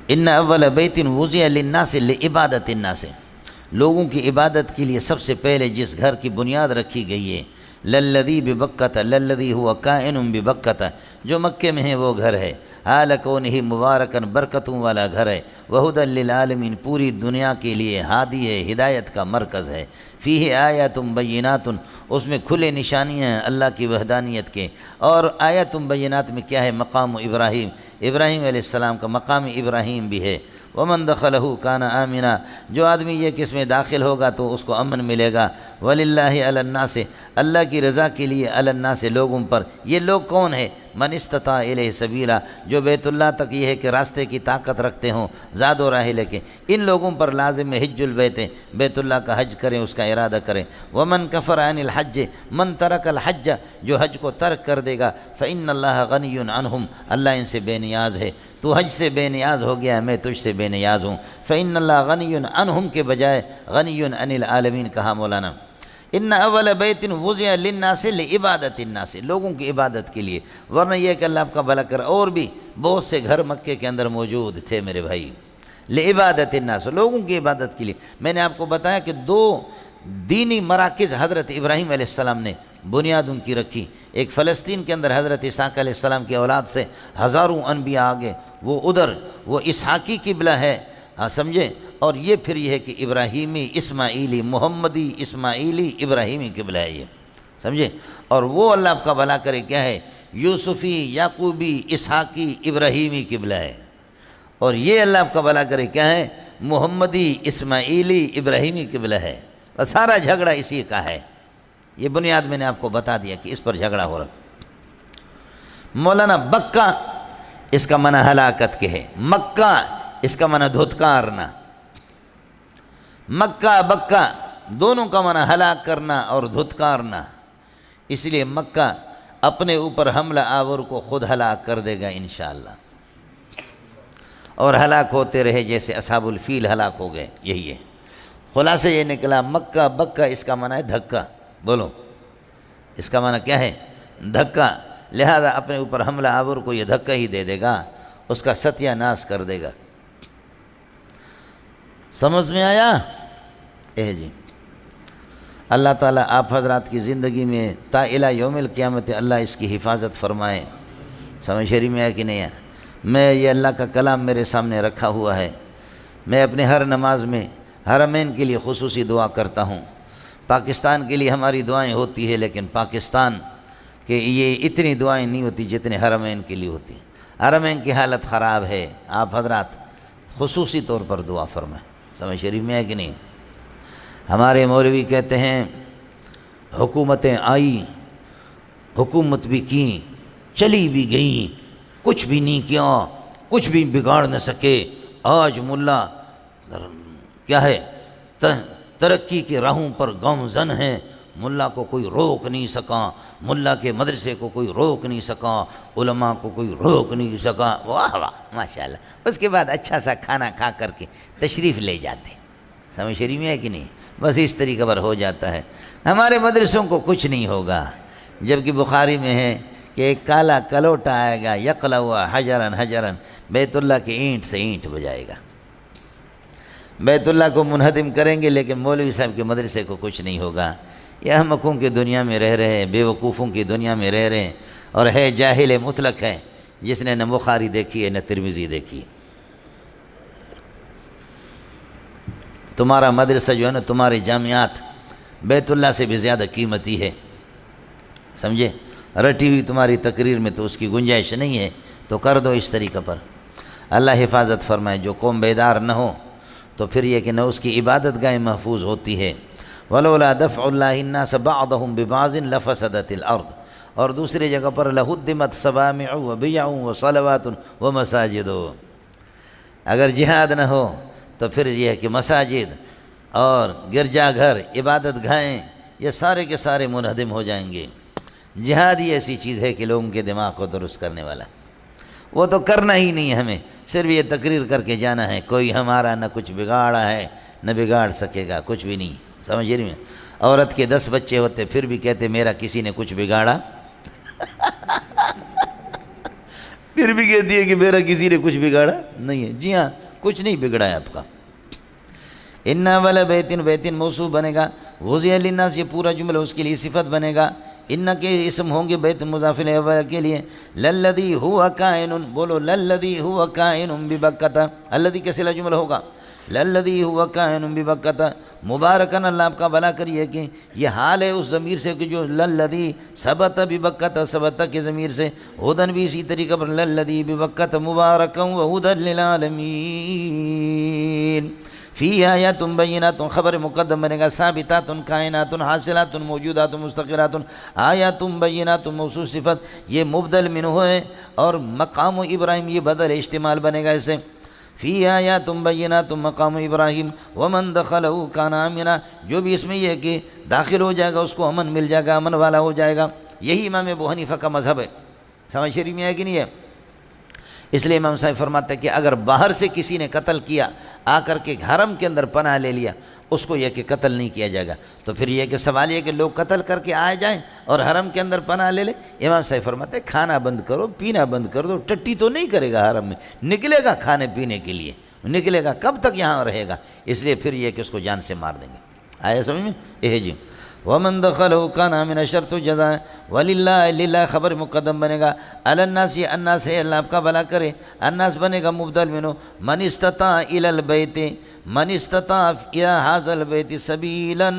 S1: ان اول بیت وضع للناس لعبادت الناس, لوگوں کی عبادت کے لیے سب سے پہلے جس گھر کی بنیاد رکھی گئی ہے, للذی ببکۃ, للذی ہوا کائن ببکۃ, جو مکے میں ہے وہ گھر ہے, حال کونہ مبارکن, برکتوں والا گھر ہے, وہدی للعالمین, پوری دنیا کے لیے ہادی ہے, ہدایت کا مرکز ہے, فیہ آیات بینات, اس میں کھلے نشانیاں ہیں اللہ کی وحدانیت کے. اور آیات بینات میں کیا ہے, مقام ابراہیم, ابراہیم علیہ السلام کا مقام ابراہیم بھی ہے. ومن دخلہ کان آمنا, جو آدمی یہ کہ اس میں داخل ہوگا تو اس کو امن ملے گا. وللہ علی الناس, اللہ کی رضا کے لیے, علی الناس, لوگوں پر. یہ لوگ کون ہے, من استطاع الیہ سبیلا, جو بیت اللہ تک یہ ہے کہ راستے کی طاقت رکھتے ہوں, زاد و راہ لے کے. ان لوگوں پر لازم ہے حج البیت, بیت اللہ کا حج کریں, اس کا ارادہ کریں. ومن کفر عن الحج, من ترک الحج, جو حج کو ترک کر دے گا, فإن اللہ غنی عنہم, اللہ ان سے بے نیاز ہے. تو حج سے بے نیاز ہو گیا, میں تجھ سے بے نیاز ہوں. فإن اللہ غنی عنہم کے بجائے غنی عن العالمین کہا مولانا. ان اول بیت وضع للناس لعبادت الناس, لوگوں کی عبادت کے لیے, ورنہ یہ کہ اللہ آپ کا بھلا کر. اور بھی بہت سے گھر مکے کے اندر موجود تھے میرے بھائی, لعبادت الناس, لوگوں کی عبادت کے لیے. میں نے آپ کو بتایا کہ 2 دینی مراکز حضرت ابراہیم علیہ السلام نے بنیاد ان کی رکھی. ایک فلسطین کے اندر حضرت اسحاق علیہ السلام کی اولاد سے ہزاروں انبیاء آگے, وہ ادھر وہ اسحاقی قبلہ ہے, سمجھے. اور یہ پھر یہ ہے کہ ابراہیمی اسماعیلی, محمدی اسماعیلی ابراہیمی قبلہ ہے یہ, سمجھے. اور وہ اللہ آپ کا بھلا کرے کیا ہے, یوسفی یعقوبی اسحاقی ابراہیمی قبلہ ہے. اور یہ اللہ آپ کا بھلا کرے کیا ہے, محمدی اسماعیلی ابراہیمی قبلہ ہے. اور سارا جھگڑا اسی کا ہے. یہ بنیاد میں نے آپ کو بتا دیا کہ اس پر جھگڑا ہو رہا. مولانا بکہ اس کا معنی ہلاکت کے ہے, مکہ اس کا معنی دھتکارنا. مکہ بکہ دونوں کا معنی ہلاک کرنا اور دھتکارنا. اس لیے مکہ اپنے اوپر حملہ آور کو خود ہلاک کر دے گا انشاءاللہ, اور ہلاک ہوتے رہے جیسے اصحاب الفیل ہلاک ہو گئے. یہی ہے خلاصہ. یہ نکلا مکہ بکہ اس کا معنی ہے دھکا. بولو اس کا معنی کیا ہے, دھکا. لہذا اپنے اوپر حملہ آور کو یہ دھکا ہی دے دے گا, اس کا ستیہ ناش کر دے گا. سمجھ میں آیا؟ جی اللہ تعالیٰ آپ حضرات کی زندگی میں تا الی یوم القیامت اللہ اس کی حفاظت فرمائے. سمجھ شریف میں ہے کہ نہیں ہے؟ میں یہ اللہ کا کلام میرے سامنے رکھا ہوا ہے. میں اپنے ہر نماز میں حرمین کے لیے خصوصی دعا کرتا ہوں. پاکستان کے لیے ہماری دعائیں ہوتی ہے, لیکن پاکستان کے یہ اتنی دعائیں نہیں ہوتی جتنے حرمین کے لیے ہوتی. حرمین کی حالت خراب ہے, آپ حضرات خصوصی طور پر دعا فرمائیں. سمجھ شریف میں ہے کہ نہیں؟ ہمارے مولوی کہتے ہیں حکومتیں آئیں, حکومت بھی کیں, چلی بھی گئیں, کچھ بھی نہیں کیا, کچھ بھی بگاڑ نہ سکے. آج ملا کیا ہے, ترقی کی راہوں پر گامزن ہیں. ملا کو کوئی روک نہیں سکا, ملا کے مدرسے کو کوئی روک نہیں سکا, علماء کو کوئی روک نہیں سکا. واہ واہ ماشاءاللہ. اس کے بعد اچھا سا کھانا کھا کر کے تشریف لے جاتے. سمجھ شریف میں ہے کہ نہیں؟ بس اس طریقے پر ہو جاتا ہے. ہمارے مدرسوں کو کچھ نہیں ہوگا, جبکہ بخاری میں ہے کہ ایک کالا کلوٹا آئے گا, یقلع حجرن حجرن, بیت اللہ کی اینٹ سے اینٹ بجائے گا. بیت اللہ کو منہدم کریں گے, لیکن مولوی صاحب کے مدرسے کو کچھ نہیں ہوگا. یہ احمقوں کی دنیا میں رہ رہے ہیں, بے وقوفوں کی دنیا میں رہ رہے ہیں, اور ہے جاہل مطلق ہے جس نے نہ بخاری دیکھی ہے نہ ترمذی دیکھی. تمہارا مدرسہ جو ہے نا, تمہارے جامعات بیت اللہ سے بھی زیادہ قیمتی ہے, سمجھے. رٹی ہوئی تمہاری تقریر میں تو اس کی گنجائش نہیں ہے, تو کر دو اس طریقہ پر. اللہ حفاظت فرمائے. جو قوم بیدار نہ ہو تو پھر یہ کہ نہ اس کی عبادت گاہیں محفوظ ہوتی ہے. ولولا دفع اللہ الناس بعضهم ببعض لفسدت الارض. اور دوسری جگہ پر لہدمت صوامع وبیع وصلوات ومساجد. اگر جہاد نہ ہو تو پھر یہ ہے کہ مساجد اور گرجا گھر, عبادت گاہیں, یہ سارے کے سارے منہدم ہو جائیں گے. جہاد ہی ایسی چیز ہے کہ لوگوں کے دماغ کو درست کرنے والا، وہ تو کرنا ہی نہیں ہے ہمیں، صرف یہ تقریر کر کے جانا ہے، کوئی ہمارا نہ کچھ بگاڑا ہے نہ بگاڑ سکے گا، کچھ بھی نہیں، سمجھ رہی ہیں؟ عورت کے 10 بچے ہوتے پھر بھی کہتے میرا کسی نے کچھ بگاڑا پھر بھی کہتی ہے کہ میرا کسی نے کچھ بگاڑا نہیں ہے۔ جی ہاں، کچھ نہیں بگڑا ہے آپ کا۔ اِنَّا وَلَا بَيْتٍ بَيْتٍ موصوف بنے گا، وُضِعَ لِلنَّاسِ یہ پورا جملہ اس کے لیے صفت بنے گا، ان کے اسم ہوں گے بیت مضاف الیہ کے لیے، لَلَّذِي هُوَ كَائِنٌ، بولو لَلَّذِي هُوَ كَائِنٌ بِبَكَّةَ، الذی کا صلہ جملہ ہوگا، لَلَّذِي هُوَ كَائِنٌ بِبَكَّةَ، مبارکاً اللہ آپ کا بھلا کریے کہ یہ حال ہے اس ضمیر سے کہ جو لَلَّذِي ثبت بِبَكَّةَ، ثبت کے ضمیر سے، ہدن بھی اسی طریقہ پر لَلَّذِي بِبَكَّةَ مُبَارَكًا وَهُدًى لِلْعَالَمِينَ۔ فی آیات بینات، خبر مقدم بنے گا، ثابتات کائنات حاصلات موجودات مستقرات، آیات بینات موصوف صفت یہ مبدل منہ ہے، اور مقام ابراہیم یہ بدل استعمال بنے گا اسے، فی آیات بینات مقام ابراہیم ومن دخلہ کان آمنا، جو بھی اس میں یہ ہے کہ داخل ہو جائے گا اس کو امن مل جائے گا، امن والا ہو جائے گا۔ یہی امام ابو حنیفہ کا مذہب ہے، سمجھ شریف میں ہے کہ نہیں ہے؟ اس لیے امام صاحب فرماتے ہیں کہ اگر باہر سے کسی نے قتل کیا، آ کر کے حرم کے اندر پناہ لے لیا، اس کو یہ کہ قتل نہیں کیا جائے گا۔ تو پھر یہ کہ سوال یہ کہ لوگ قتل کر کے آئے جائیں اور حرم کے اندر پناہ لے لیں، امام صاحب فرماتے ہیں کھانا بند کرو، پینا بند کر دو، ٹٹی تو نہیں کرے گا حرم میں، نکلے گا کھانے پینے کے لیے، نکلے گا کب تک یہاں رہے گا؟ اس لیے پھر یہ کہ اس کو جان سے مار دیں گے۔ آیا سمجھ میں؟ جی ومن دخلہ کان آمنا شرط جزا، وللہ للہ خبر مقدم بنے گا، علی الناس یہ الناس ہے، اللہ آپ کا بھلا کرے، الناس بنے گا مبدل منو، من استطاع الی البیت، من استطاع الی ھذا البیت سبیلا،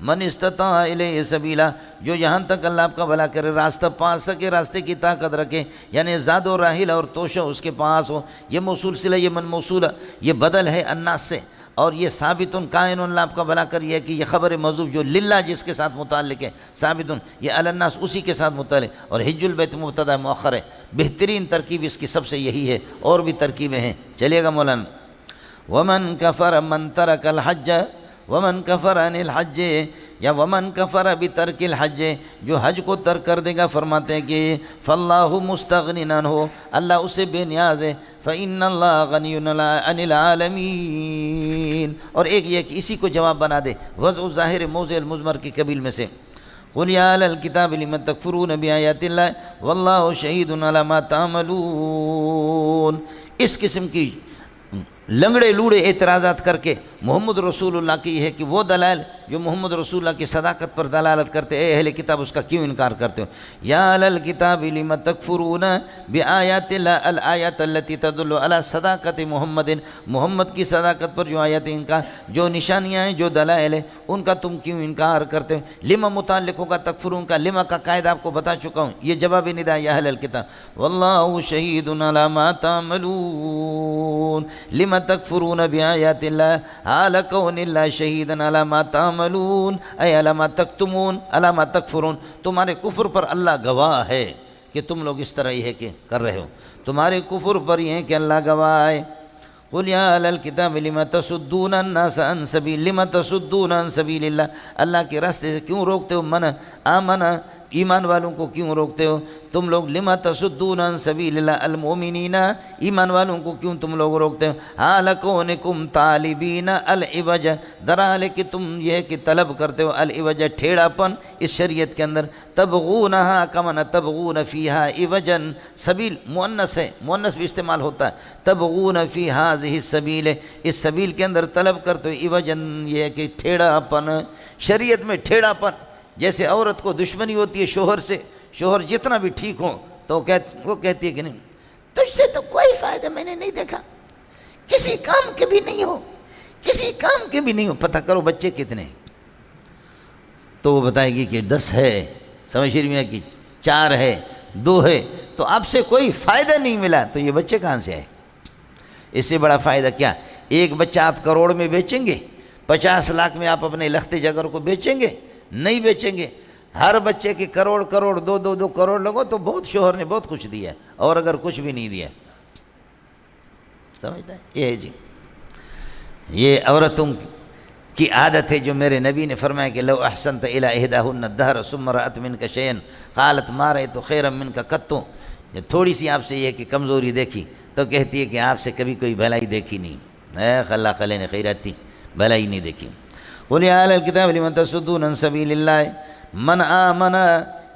S1: من استطاع الیہ سبیلا، جو یہاں تک اللہ آپ کا بھلا کرے راستہ پا سکے، راستے کی طاقت رکھے، یعنی زاد و راحل اور توشہ اس کے پاس ہو۔ یہ موصول صلہ، یہ من موصول، یہ بدل ہے الناس سے، اور یہ ثابت کائن اللہ آپ کا بھلا کریے کہ یہ خبر موضوع جو للہ جس کے ساتھ متعلق ہے، ثابت یہ علی الناس اسی کے ساتھ متعلق، اور حج البیت مبتدا مؤخر ہے، بہترین ترکیب اس کی سب سے یہی ہے، اور بھی ترکیبیں ہیں، چلیے گا مولانا۔ ومن کفر من ترک الحج، ومن کفر عن الحج، یا ومن کفر بترک الحج، جو حج کو ترک کر دے گا، فرماتے ہیں کہ فاللہ مستغنی عنہ، اللہ اسے بے نیاز ہے، فإن اللہ غنی عن العالمین، اور ایک یہ کہ اسی کو جواب بنا دے، وضع ظاہر موضع المضمر کی قبیل میں سے، قل یا اہل الکتاب لم تکفرون بآیات اللہ واللہ شہید علی ما تعملون، اس قسم کی لنگڑے لوڑے اعتراضات کر کے محمد رسول اللہ کی یہ ہے کہ وہ دلائل جو محمد رسول اللہ کی صداقت پر دلالت کرتے، اے اہل کتاب اس کا کیوں انکار کرتے ہو؟ یا اہل الکتاب لم تکفرون بآیات اللہ، الآیات التي تدل علی صداقت محمد، محمد کی صداقت پر جو آیتیں ان کا جو نشانیاں ہیں، جو دلائل ہیں، ان کا تم کیوں انکار کرتے ہو؟ لما متعلق ہوگا تکفرون کا، لما کا قاعدہ آپ کو بتا چکا ہوں، یہ جواب ندا یا اہل الکتاب، واللہ شہید علی ما تعملون، لما تکفرون بآیات اللہ حال کون اللہ شہیدن علی ما تعملون، اے علی ما تکتمون علی ما تکفرون، تمہارے کفر پر اللہ گواہ ہے کہ تم لوگ اس طرح یہ ہے کہ کر رہے ہو، تمہارے کفر پر یہ ہے کہ اللہ گواہ ہے۔ قل یا اہل الکتاب لم تصدون الناس عن سبیل، لم تصدون عن سبیل اللہ، اللہ کے راستے سے کیوں روکتے ہو؟ من آمن، ایمان والوں کو کیوں روکتے ہو تم لوگ؟ لما تصدون عن سبیل اللہ المؤمنین، ایمان والوں کو کیوں تم لوگ روکتے ہو؟ حال کونکم طالبین العوج، درحال کہ تم یہ کہ طلب کرتے ہو العوج ٹھیڑا پن اس شریعت کے اندر، تبغونہا کمن تبغون فیہا عوجا، سبیل مؤنث ہے، مؤنث بھی استعمال ہوتا ہے، تبغون فی ہذہ السبیل، اس سبیل کے اندر طلب کرتے ہو عوجا، یہ کہ ٹھیڑا پن، شریعت میں ٹھیڑا پن، جیسے عورت کو دشمنی ہوتی ہے شوہر سے، شوہر جتنا بھی ٹھیک ہو تو وہ کہتی ہے کہ نہیں تجھ سے تو کوئی فائدہ میں نے نہیں دیکھا، کسی کام کے بھی نہیں ہو، کسی کام کے بھی نہیں ہو، پتہ کرو بچے کتنے ہیں، تو وہ بتائے گی کہ 10 ہے، سمجھ رہی ہیں کہ 4 ہے، 2 ہے، تو آپ سے کوئی فائدہ نہیں ملا، تو یہ بچے کہاں سے آئے؟ اس سے بڑا فائدہ کیا؟ ایک بچہ آپ کروڑ میں بیچیں گے، 50 لاکھ میں آپ اپنے لخت جگر کو بیچیں گے؟ نہیں بیچیں گے۔ ہر بچے کے کروڑ کروڑ 2 کروڑ لگو تو بہت شوہر نے بہت کچھ دیا ہے، اور اگر کچھ بھی نہیں دیا، سمجھتا ہے یہ جی، یہ عورتوں کی عادت ہے، جو میرے نبی نے فرمایا کہ لو احسنت الی احداہن الدہر ثم رأت منک شیئا قالت ما رأیت خیرا منک قط، جب تھوڑی سی آپ سے یہ کہ کمزوری دیکھی تو کہتی ہے کہ آپ سے کبھی کوئی بھلائی دیکھی نہیں، خلا خلے نے خیرات تھی، بھلائی نہیں دیکھی۔ قل یا اہل الکتاب لم تصدون عن سبیل اللہ من آمن،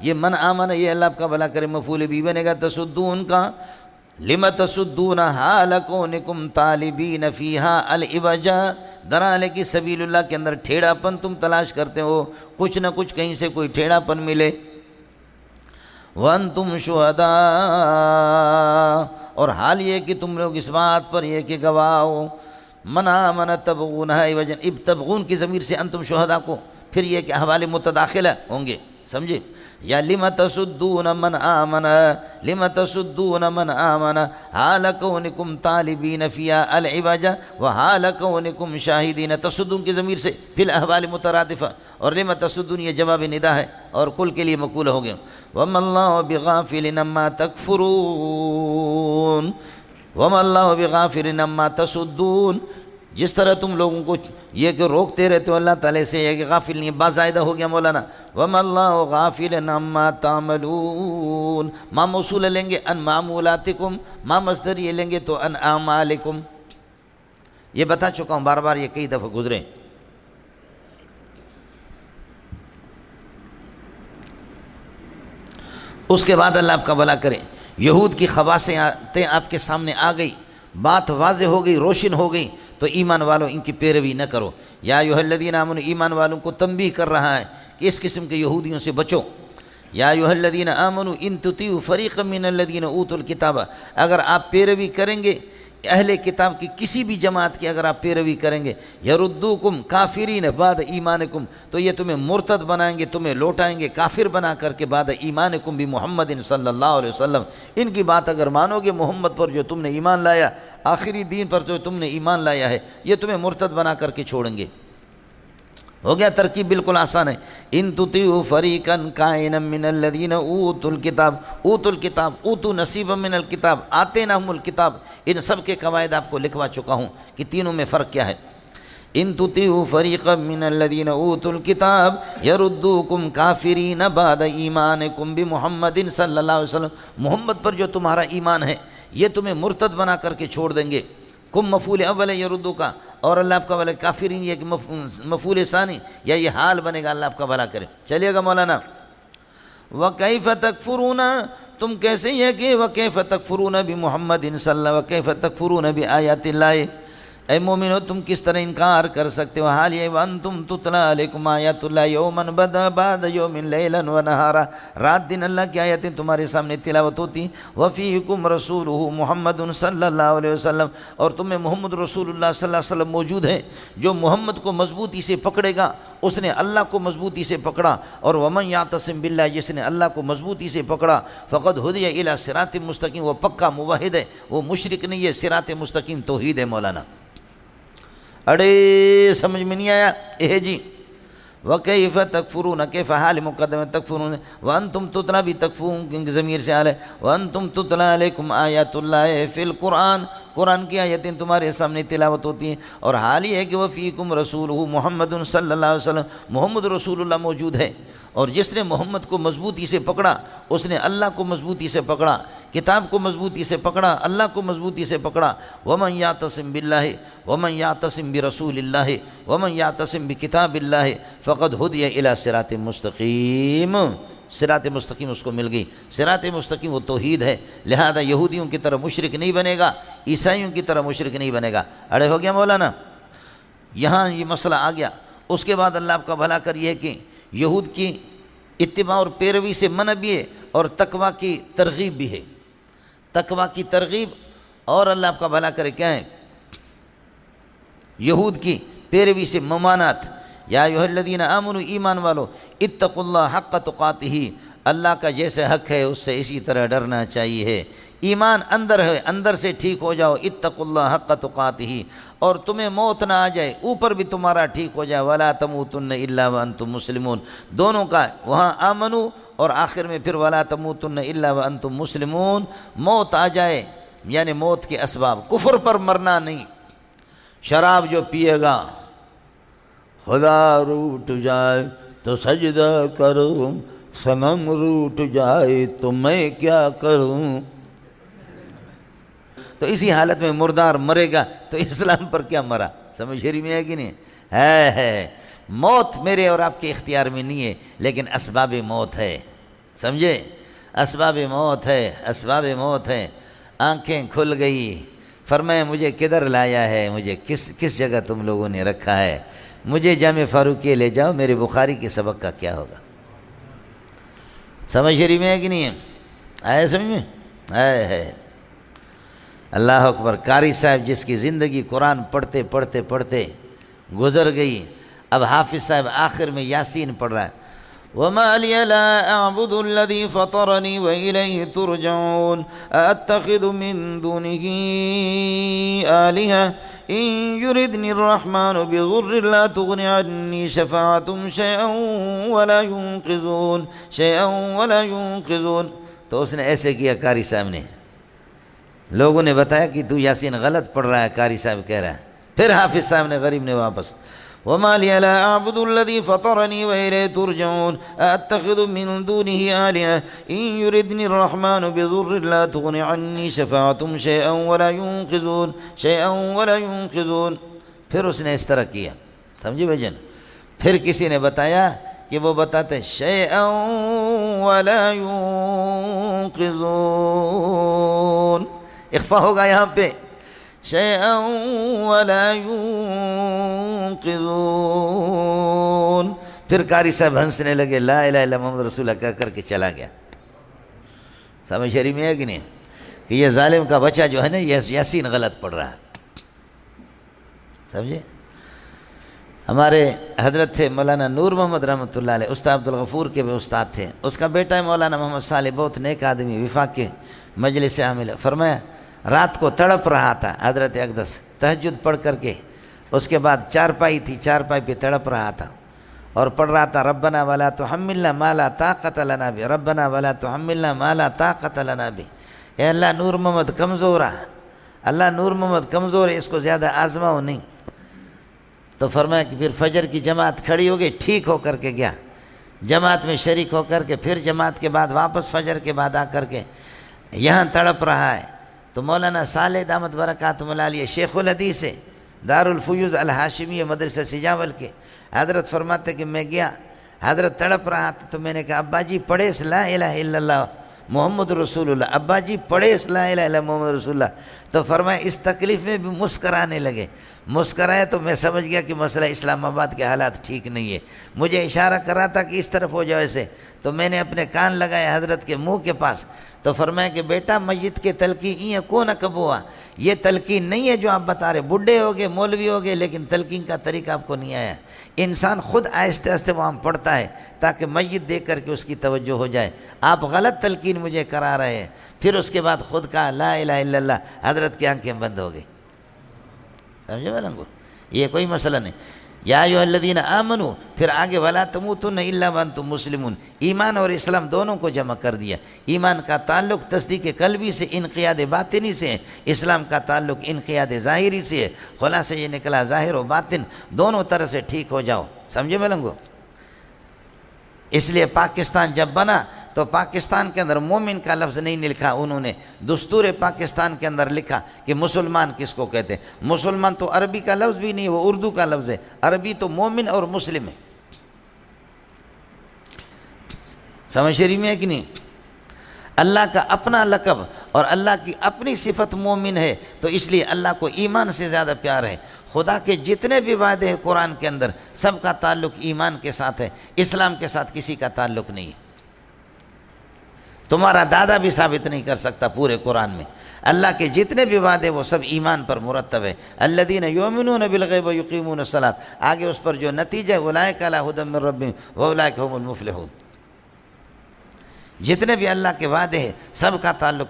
S1: یہ من آمن یہ اللہ آپ کا بھلا کرے مفعول بھی بنے گا تصدون کا، لم تصدون حال کونکم طالبین فیہا العوج، درحالے کی سبیل اللہ کے اندر ٹھیڑا پن تم تلاش کرتے ہو، کچھ نہ کچھ کہیں سے کوئی ٹھیڑا پن ملے۔ وَأَنْتُمْ شُهَدَاء، اور حال یہ کہ تم لوگ اس بات پر یہ کہ گواہ ہو، من آمن تبغونها عوجا، اب تبغون کی ضمیر سے انتم شہداء کو پھر یہ کہ حوالے متداخلہ ہوں گے، سمجھے؟ یا لم تصدون من آمن، لم تصدون من آمن حال کونکم طالبین فیہا العوج وحال کونکم شاہدین، تصدون کی ضمیر سے پھر احوال مترادفہ، اور لم تصدون یہ جواب ندا ہے اور کل کے لیے مقول ہو گئے۔ وما اللہ بغافل عما تکفرون، وما اللہ بغافل عما تصدون، جس طرح تم لوگوں کو یہ کہ روکتے رہتے ہو اللہ تعالیٰ سے، یہ کہ غافل نہیں، بازائدہ ہو گیا مولانا۔ وَمَا اللَّهُ غَافِلًا عَمَّا تَعْمَلُونَ، ما موصول لیں گے ان معمولاتکم، ما مصدر یہ لیں گے تو ان اعمالکم، یہ بتا چکا ہوں بار بار، یہ کئی دفعہ گزرے۔ اس کے بعد اللہ آپ کا بھلا کرے، یہود کی خباثتیں آپ کے سامنے آ گئی، بات واضح ہو گئی، روشن ہو گئی، تو ایمان والوں ان کی پیروی نہ کرو۔ یا ایھا الذین آمنوا، ایمان والوں کو تنبیہ کر رہا ہے کہ اس قسم کے یہودیوں سے بچو۔ یا ایھا الذین آمنوا ان تطیعوا فریقا من الذین اوتوا الکتاب، اگر آپ پیروی کریں گے اہل کتاب کی کسی بھی جماعت کی، اگر آپ پیروی کریں گے، یردوکم کافرین بعد ایمانکم، تو یہ تمہیں مرتد بنائیں گے، تمہیں لوٹائیں گے کافر بنا کر کے، بعد ایمانکم بمحمد صلی اللہ علیہ وسلم، ان کی بات اگر مانو گے محمد پر جو تم نے ایمان لایا، آخری دین پر جو تم نے ایمان لایا ہے، یہ تمہیں مرتد بنا کر کے چھوڑیں گے۔ ہو گیا، ترکیب بالکل آسان ہے۔ ان تطیعوا فریقا کائنا من الذین اوتوا الکتاب، اوتوا الکتاب، اوتوا نصیبا من الکتاب، آتیناہم الکتاب، ان سب کے قواعد آپ کو لکھوا چکا ہوں کہ تینوں میں فرق کیا ہے۔ ان تطیعوا فریقا من الذین اوتوا الکتاب یردوکم کافرین بعد ایمانکم بمحمد صلی اللہ علیہ وسلم، محمد پر جو تمہارا ایمان ہے یہ تمہیں مرتد بنا کر کے چھوڑ دیں گے۔ کم مفعول اول یردو کا، اور اللہ آپ کا بھلا کافرین یہ کہ مفعول ثانی، یا یہ حال بنے گا، اللہ آپ کا بھلا کرے۔ چلیے گا مولانا۔ وَكَيْفَ تَكْفُرُونَ، تم کیسے یہ کہ وَكَيْفَ تَكْفُرُونَ بِمُحَمَّدٍ صلی اللہ علیہ وسلم وَكَيْفَ تَكْفُرُونَ بِآيَاتِ اللَّهِ، اے مومنو تم کس طرح انکار کر سکتے ہو، حال یہ وَأَنْتُمْ تُتْلَى عَلَيْكُمْ آیات اللہ یوماً بعد یوم لیلا ونہارا، رات دن اللہ کی آیتیں تمہارے سامنے تلاوت ہوتی، وَفِيكُمْ رَسُولُهُ محمد صلی اللہ علیہ وسلم، اور تمہیں محمد رسول اللہ صلی اللہ علیہ وسلم موجود ہے، جو محمد کو مضبوطی سے پکڑے گا اس نے اللہ کو مضبوطی سے پکڑا، اور وَمَنْ يَعْتَصِمْ بِاللَّهِ، جس نے اللہ کو مضبوطی سے پکڑا، فَقَدْ هُدِيَ إِلَىٰ صِرَاطٍ مستقیم، وہ پکا موحد ہے، وہ مشرک نہیں ہے، صراط مستقیم توحید ہے مولانا۔ اڑے سمجھ میں نہیں آیا؟ جی وَكَيْفَ تَكْفُرُونَ، کیف حال مقدم تکفرون، وَأَنْتُمْ تُتْلَى بھی تکفرون ضمیر سے حال ہے، وَأَنْتُمْ تُتْلَى عَلَيْكُمْ آیات اللہ فی القرآن، قرآن کی آیتیں تمہارے سامنے تلاوت ہوتی ہیں، اور حال یہ ہے کہ وَفِيكُمْ رَسُولُهُ محمد صلی اللہ علیہ وسلم، محمد رسول اللہ موجود ہے، اور جس نے محمد کو مضبوطی سے پکڑا اس نے اللہ کو مضبوطی سے پکڑا، کتاب کو مضبوطی سے پکڑا، اللہ کو مضبوطی سے پکڑا۔ وَمَنْ يَعْتَصِمْ بِاللَّهِ وَمَنْ يَعْتَصِمْ بِرَسُولِ اللَّهِ وَمَنْ يَعْتَصِمْ بِكِتَابِ اللَّهِ فَقَدْ هُدِيَ إِلَىٰ صِرَاطٍ مستقیم، صراط مستقیم اس کو مل گئی۔ صراط مستقیم وہ توحید ہے، لہذا یہودیوں کی طرح مشرک نہیں بنے گا، عیسائیوں کی طرح مشرک نہیں بنے گا۔ اڑے ہو گیا مولانا؟ یہاں یہ مسئلہ آ گیا۔ اس کے بعد اللہ آپ کا بھلا کر یہ کہ یہود کی اتباع اور پیروی سے منع بھی ہے، اور تقوی کی ترغیب بھی ہے۔ تقوی کی ترغیب اور اللہ آپ کا بھلا کرے کیا ہے؟ یہود کی پیروی سے ممانعت۔ یا ایھا الذین آمنوا، ایمان والو، اتقوا اللہ حق تقاتہ، اللہ کا جیسے حق ہے اس سے اسی طرح ڈرنا چاہیے۔ ایمان اندر ہے، اندر سے ٹھیک ہو جاؤ، اتقوا اللہ حق تقاتہ، اور تمہیں موت نہ آ جائے، اوپر بھی تمہارا ٹھیک ہو جائے، ولا تموتن الا وانتم مسلمون، دونوں کا وہاں آمنو اور آخر میں پھر ولا تموتن الا وانتم مسلمون، موت آ جائے یعنی موت کے اسباب، کفر پر مرنا نہیں۔ شراب جو پیے گا خدا روٹ جائے تو سجدہ کروں، صنم روٹ جائے تو میں کیا کروں۔ تو اسی حالت میں مردار مرے گا تو اسلام پر کیا مرا؟ سمجھ رہی میں ہے کہ نہیں؟ ہے موت میرے اور آپ کے اختیار میں نہیں ہے، لیکن اسباب موت ہے، سمجھے؟ اسباب موت ہے، اسباب موت ہے۔ آنکھیں کھل گئی، فرمایا مجھے کدھر لایا ہے، مجھے کس جگہ تم لوگوں نے رکھا ہے، مجھے جامع فاروقیہ لے جاؤ، میرے بخاری کے سبق کا کیا ہوگا؟ سمجھ رہی میں ہے کہ نہیں ہے؟ آئے سمجھ میں؟ ہے اللہ اکبر۔ قاری صاحب جس کی زندگی قرآن پڑھتے پڑھتے پڑھتے گزر گئی، اب حافظ صاحب آخر میں یاسین پڑھ رہا ہے۔ وَمَا لِيَ لَا أَعْبُدُ الَّذِي فَطَرَنِي وَإِلَيْهِ تُرْجَعُونَ أَأَتَّخِذُ مِن دُونِهِ آلِهَةً إِن يُرِدْنِي الرَّحْمَنُ بِضُرٍّ لَا تُغْنِ عَنِّي شَفَاعَتُهُمْ شَيْئًا وَلَا يُنقِذُونَ۔ تو اس نے ایسے کیا قاری صاحب نے، لوگوں نے بتایا کہ تو یاسین غلط پڑھ رہا ہے، قاری صاحب کہہ رہا ہے، پھر حافظ صاحب نے غریب نے واپس وَمَا لِيَ لَا أَعْبُدُ الَّذِي فَطَرَنِي وَإِلَيْهِ تُرْجَعُونَ أَأَتَّخِذُ مِن دُونِهِ آلِهَةً إِن يُرِدْنِي الرَّحْمَنُ بِضُرٍّ لَا تُغْنِ عَنِّي شَفَاعَتُهُمْ شَيْئًا وَلَا يُنقِذُونَ۔ پھر اس نے اس طرح کیا، سمجھے بھائی جان؟ پھر کسی نے بتایا کہ وہ بتاتے شَيْئًا وَلَا يُنقِذُونَ، اخفا ہوگا یہاں پہ، شَيْئًا وَلَا يُنقِذُونَ۔ پھر قاری صاحب ہنسنے لگے، لا الہ الا محمد رسول اللہ کہہ کر کے چلا گیا۔ سمجھ شریف میں ہے کہ نہیں؟ کہ یہ ظالم کا بچہ جو ہے نا یاسین غلط پڑھ رہا ہے، سمجھے؟ ہمارے حضرت تھے مولانا نور محمد رحمۃ اللہ علیہ، استاد عبدالغفور کے بھی استاد تھے، اس کا بیٹا ہے مولانا محمد صالح، بہت نیک آدمی، وفاق کے مجلس عامل۔ فرمایا رات کو تڑپ رہا تھا حضرت اقدس، تہجد پڑھ کر کے، اس کے بعد چارپائی تھی، چارپائی پہ تڑپ رہا تھا اور پڑھ رہا تھا ربنا ولا تحملنا ما لا طاقت لنا بہ، ربنا ولا تحملنا ما لا طاقت لنا بہ۔ اے اللہ نور محمد کمزور ہے، اللہ نور محمد کمزور ہے، اس کو زیادہ آزماؤ نہیں۔ تو فرمایا کہ پھر فجر کی جماعت کھڑی ہو گئی، ٹھیک ہو کر کے گیا، جماعت میں شریک ہو کر کے، پھر جماعت کے بعد واپس فجر کے بعد آ کر کے یہاں تڑپ رہا ہے۔ تو مولانا صالح دامت برکاتہم العالیہ شیخ الحدیث ہے، دارالفیوز الہاشمیہ مدرسہ سجاول کے، حضرت فرماتے کہ میں گیا، حضرت تڑپ رہا تھا، تو میں نے کہا ابا جی پڑھے اس لا الہ الا اللہ محمد رسول اللہ، ابا جی پڑھے اس لا الہ الا محمد رسول اللہ۔ تو فرمایا اس تکلیف میں بھی مسکرانے لگے، مسکرایا تو میں سمجھ گیا کہ مسئلہ اسلام آباد کے حالات ٹھیک نہیں ہے، مجھے اشارہ کر رہا تھا کہ اس طرف ہو جاؤ ایسے، تو میں نے اپنے کان لگائے حضرت کے منہ کے پاس، تو فرمایا کہ بیٹا میت کے تلقین یہ کون کب ہوا، یہ تلقین نہیں ہے جو آپ بتا رہے، بڈھے ہو گئے مولوی ہو گئے لیکن تلقین کا طریقہ آپ کو نہیں آیا۔ انسان خود آہستہ آہستہ وہاں پڑھتا ہے تاکہ میت دیکھ کر کے اس کی توجہ ہو جائے، آپ غلط تلقین مجھے کرا رہے ہیں۔ پھر اس کے بعد خود کہا لا الہ الا اللہ، حضرت کی آنکھیں بند ہو گئی، سمجھے والوں کو؟ یہ کوئی مسئلہ نہیں۔ یا ایھا الذین آمنوا، پھر آگے ولا تموتن الا وانتم مسلمون، ایمان اور اسلام دونوں کو جمع کر دیا۔ ایمان کا تعلق تصدیق قلبی سے، انقیاد باطنی سے ہے، اسلام کا تعلق انقیاد ظاہری سے ہے۔ خلاصہ یہ نکلا ظاہر و باطن دونوں طرح سے ٹھیک ہو جاؤ، سمجھے ملنگو؟ اس لیے پاکستان جب بنا تو پاکستان کے اندر مومن کا لفظ نہیں لکھا، انہوں نے دستور پاکستان کے اندر لکھا کہ مسلمان کس کو کہتے ہیں۔ مسلمان تو عربی کا لفظ بھی نہیں، وہ اردو کا لفظ ہے، عربی تو مومن اور مسلم ہے، سمجھ رہی میں ہے کہ نہیں؟ اللہ کا اپنا لقب اور اللہ کی اپنی صفت مومن ہے، تو اس لیے اللہ کو ایمان سے زیادہ پیار ہے۔ خدا کے جتنے بھی وعدے ہیں قرآن کے اندر سب کا تعلق ایمان کے ساتھ ہے، اسلام کے ساتھ کسی کا تعلق نہیں ہے۔ تمہارا دادا بھی ثابت نہیں کر سکتا پورے قرآن میں، اللہ کے جتنے بھی وعدے وہ سب ایمان پر مرتب ہے۔ الذین یؤمنون بالغیب ویقیمون الصلاۃ، آگے اس پر جو نتیجہ اولئک علی ھدی من ربہم واولئک ھم المفلحون۔ جتنے بھی اللہ کے وعدے ہیں سب کا تعلق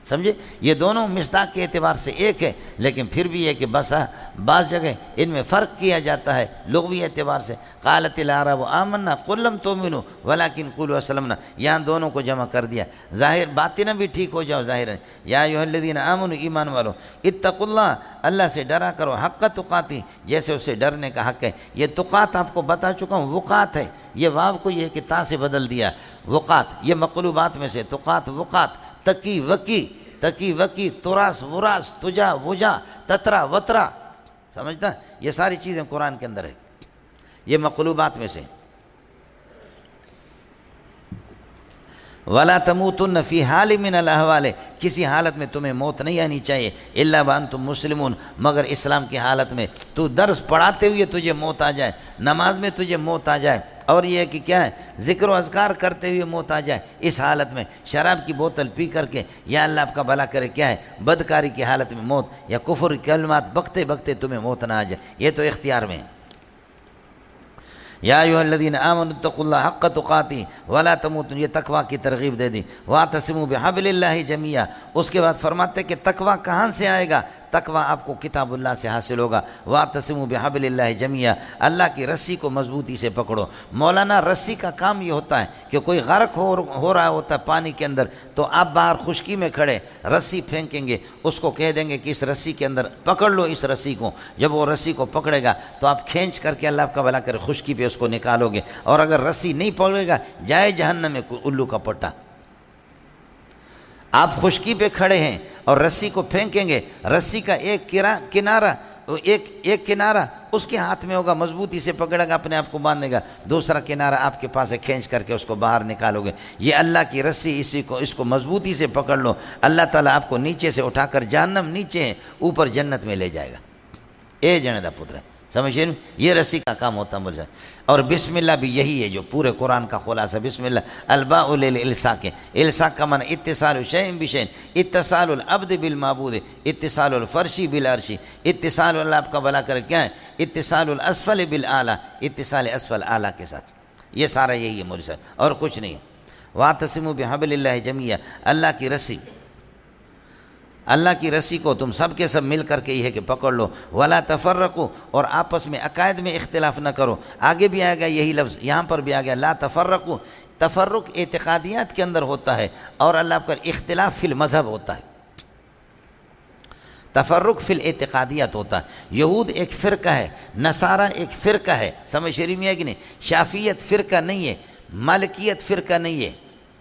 S1: سمجھے؟ یہ دونوں مصداق کے اعتبار سے ایک ہے، لیکن پھر بھی یہ کہ بعض جگہ ان میں فرق کیا جاتا ہے لغوی اعتبار سے۔ قالت الاعراب آمنا قل لم تؤمنوا ولکن قولوا اسلمنا، یہاں دونوں کو جمع کر دیا، ظاہر باطناً بھی ٹھیک ہو جاؤ ظاہر ہے۔ یا ایھا الذین آمنوا، ایمان والو، اتقوا اللہ، اللہ سے ڈرا کرو، حق تقاتی، جیسے اسے ڈرنے کا حق ہے۔ یہ تقات آپ کو بتا چکا ہوں، وقات ہے، یہ واو کو یہ کہ تا سے بدل دیا، وقات، یہ مقلوبات میں سے تقات وقات، تقی وقی، تراس وراس، تجا وجا، تترا وترا، سمجھتا؟ یہ ساری چیزیں قرآن کے اندر ہے، یہ مقلوبات میں سے۔ وَلَا تَمُوتُنَّ فِي حَالٍ مِّنَ الْأَحْوَالِ، کسی حالت میں تمہیں موت نہیں آنی چاہیے، إِلَّا وَأَنْتُمْ مُسْلِمُونَ، مگر اسلام کی حالت میں۔ تو درس پڑھاتے ہوئے تجھے موت آ جائے، نماز میں تجھے موت آ جائے، اور یہ کہ کیا ہے، ذکر و اذکار کرتے ہوئے موت آ جائے، اس حالت میں شراب کی بوتل پی کر کے، یا اللہ آپ کا بھلا کرے کیا ہے، بدکاری کی حالت میں موت، یا کفر کی کلمات بکتے بکتے تمہیں موت نہ آ جائے، یہ تو اختیار میں ہے۔ یا ایھا الذین آمنوا اتقوا اللہ حق تقاتی ولا تموتن، یہ تقویٰ کی ترغیب دے دی۔ واعتصموا بحبل اللہ جمیعا، اس کے بعد فرماتے ہیں کہ تقویٰ کہاں سے آئے گا؟ تقویٰ آپ کو کتاب اللہ سے حاصل ہوگا۔ واعتصموا بحبل اللہ جمیعا، اللہ کی رسی کو مضبوطی سے پکڑو۔ مولانا رسی کا کام یہ ہوتا ہے کہ کوئی غرق ہو رہا ہوتا ہے پانی کے اندر، تو آپ باہر خشکی میں کھڑے رسی پھینکیں گے، اس کو کہہ دیں گے کہ اس رسی کے اندر پکڑ لو اس رسی کو، جب وہ رسی کو پکڑے گا تو آپ کھینچ کر کے اللہ کا بھلا کرے خشکی پہ اس کو نکالو گے، اور اگر رسی نہیں پکڑے گا جائے جہنم میں الو کا پٹا۔ آپ خشکی پہ کھڑے ہیں اور رسی کو پھینکیں گے، رسی کا ایک کنارہ اس کے ہاتھ میں ہوگا، مضبوطی سے پکڑے گا، اپنے آپ کو باندھے گا، دوسرا کنارہ آپ کے پاس ہے، کھینچ کر کے اس کو باہر نکالو گے۔ یہ اللہ کی رسی، اس کو مضبوطی سے پکڑ لو، اللہ تعالیٰ آپ کو نیچے سے اٹھا کر، جہنم نیچے ہے، اوپر جنت میں لے جائے گا۔ اے جنے دا پتر، سمجھے؟ یہ رسی کا کام ہوتا ہے مجھے۔ اور بسم اللہ بھی یہی ہے جو پورے قرآن کا خلاصہ، بسم اللہ الباء للالصاق، الصاق کا معنی اتصال شیء بشیء، اتصال العبد بالمعبود، اتصال الفرش بالعرش، اتصال، اللہ آپ کا بھلا کرے کیا ہے، اتصال الاسفل بالاعلی، اتصال اسفل اعلیٰ کے ساتھ، یہ سارا یہی ہے مولوی صاحب، اور کچھ نہیں۔ واعتصموا بحبل اللہ جمیعا، اللہ کی رسی، اللہ کی رسی کو تم سب کے سب مل کر کے یہ ہے کہ پکڑ لو۔ ولا تفرقوا، اور آپس میں عقائد میں اختلاف نہ کرو۔ آگے بھی آئے گا یہی لفظ، یہاں پر بھی آ گیا لا تفرقوا، تفرق اعتقادیات کے اندر ہوتا ہے، اور اللہ کا اختلاف فی المذہب ہوتا ہے، تفرق فی الاعتقادیات ہوتا ہے۔ یہود ایک فرقہ ہے، نصارہ ایک فرقہ ہے، سمجھ شریف میں ہے کہ نہیں؟ شافعیت فرقہ نہیں ہے، مالکیت فرقہ نہیں ہے،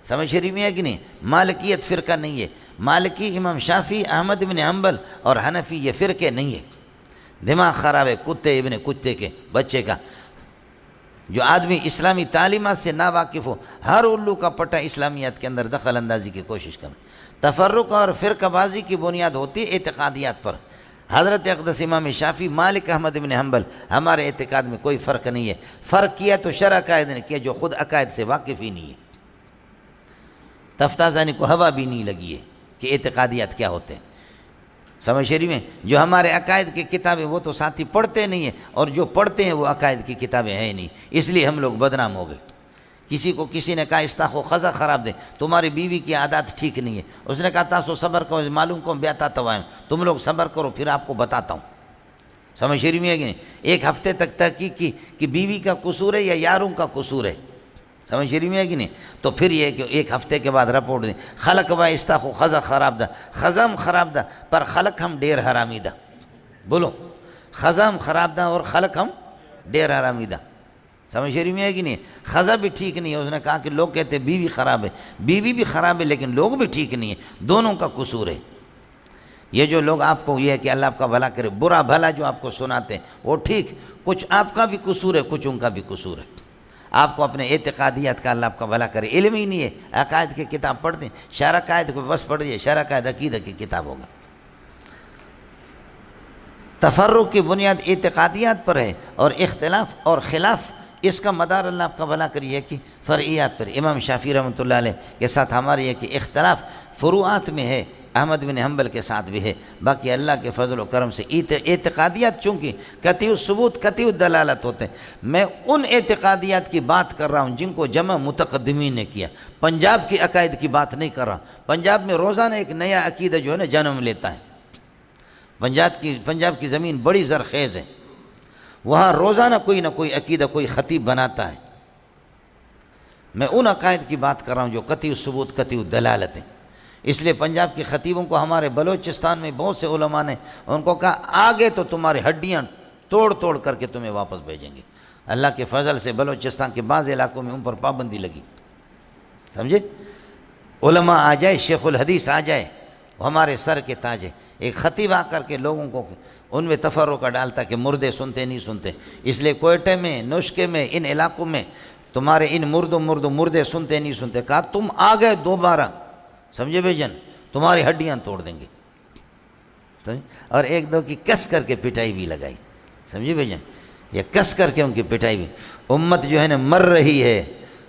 S1: سمجھ شریف میں ہے کہ نہیں؟ مالکیت فرقہ نہیں ہے، مالکی امام شافعی، احمد بن حنبل اور حنفی یہ فرقے نہیں ہے۔ دماغ خراب ہے کتے ابن کتے کے بچے کا، جو آدمی اسلامی تعلیمات سے نا واقف ہو، ہر الو کا پٹا اسلامیات کے اندر دخل اندازی کی کوشش کریں۔ تفرق اور فرقہ بازی کی بنیاد ہوتی ہے اعتقادیات پر۔ حضرت اقدس امام شافعی، مالک احمد بن حنبل، ہمارے اعتقاد میں کوئی فرق نہیں ہے۔ فرق کیا تو شرع عقائد نے کیا، جو خود عقائد سے واقف ہی نہیں ہے، تفتازانی کو ہوا بھی نہیں لگی ہے کہ اعتقادیات کیا ہوتے ہیں، سمجھ شریف میں؟ جو ہمارے عقائد کی کتابیں وہ تو ساتھی پڑھتے نہیں ہیں، اور جو پڑھتے ہیں وہ عقائد کی کتابیں ہیں نہیں، اس لیے ہم لوگ بدنام ہو گئے۔ کسی نے کہا استاخو خزا خراب دے، تمہاری بیوی کی عادات ٹھیک نہیں ہے، اس نے کہا تاسو صبر کرو، معلوم کو بیاتا توائم، تم لوگ صبر کرو پھر آپ کو بتاتا ہوں، سمجھ شریف میں ہے کہ نہیں؟ ایک ہفتے تک تحقیق کی کہ بیوی کا قصور ہے یا یاروں کا قصور ہے، سمجھ شریف میں ہے کہ نہیں؟ تو پھر یہ کہ ایک ہفتے کے بعد رپورٹ دیں، خلق و استاخو خزا خراب دا، خزم خراب دا پر خلق ہم ڈیر حرامی دا، بولو خزم خراب دا اور خلق ہم ڈیر حرامی دا، سمجھ شریف میں ہے کہ نہیں؟ خزا بھی ٹھیک نہیں ہے، اس نے کہا کہ لوگ کہتے ہیں بیوی خراب ہے، بیوی بھی خراب ہے لیکن لوگ بھی ٹھیک نہیں ہے، دونوں کا قصور ہے۔ یہ جو لوگ آپ کو یہ ہے کہ اللہ آپ کا بھلا کرے، برا بھلا جو آپ کو سناتے ہیں وہ ٹھیک، کچھ آپ کا بھی قصور ہے، کچھ ان کا بھی قصور ہے۔ آپ کو اپنے اعتقادیات کا اللہ آپ کا بھلا کرے علم ہی نہیں ہے، عقائد کی کتاب پڑھتے ہیں، شرع عقائد کو بس پڑھ لیے، شرع عقائد عقیدہ کی کتاب ہوگا۔ تفرق کی بنیاد اعتقادیات پر ہے، اور اختلاف اور خلاف اس کا مدار اللہ آپ کا بھلا کریے کہ فرعیات پر۔ امام شافعی رحمۃ اللہ علیہ کے ساتھ ہماری ہے کہ اختلاف فروعات میں ہے، احمد بن حنبل کے ساتھ بھی ہے. باقی اللہ کے فضل و کرم سے اعتقادیات چونکہ قطعی الثبوت قطعی الدلالت ہوتے ہیں. میں ان اعتقادیات کی بات کر رہا ہوں جن کو جمع متقدمین نے کیا. پنجاب کی عقائد کی بات نہیں کر رہا. پنجاب میں روزانہ ایک نیا عقیدہ جو ہے نا جنم لیتا ہے. پنجاب کی زمین بڑی زرخیز ہے. وہاں روزانہ کوئی نہ کوئی عقیدہ کوئی خطیب بناتا ہے. میں ان عقائد کی بات کر رہا ہوں جو قطعی الثبوت قطعی الدلالت ہیں. اس لیے پنجاب کے خطیبوں کو ہمارے بلوچستان میں بہت سے علماء نے ان کو کہا آگے تو تمہاری ہڈیاں توڑ توڑ کر کے تمہیں واپس بھیجیں گے. اللہ کے فضل سے بلوچستان کے بعض علاقوں میں ان پر پابندی لگی. سمجھے؟ علماء آ جائے، شیخ الحدیث آ جائے، وہ ہمارے سر کے تاج ہے. ایک خطیب آ کر کے لوگوں کو ان میں تفرقہ ڈالتا کہ مردے سنتے نہیں سنتے. اس لیے کوئٹے میں، نوشکے میں، ان علاقوں میں تمہارے ان مردے سنتے نہیں سنتے. کہا تم آ گئے دوبارہ، سمجھے بھائی جان، تمہاری ہڈیاں توڑ دیں گے. اور ایک دو کی کس کر کے پٹائی بھی لگائی. سمجھے بھائی جان، یہ کس کر کے ان کی پٹائی بھی. امت جو ہے نا مر رہی ہے،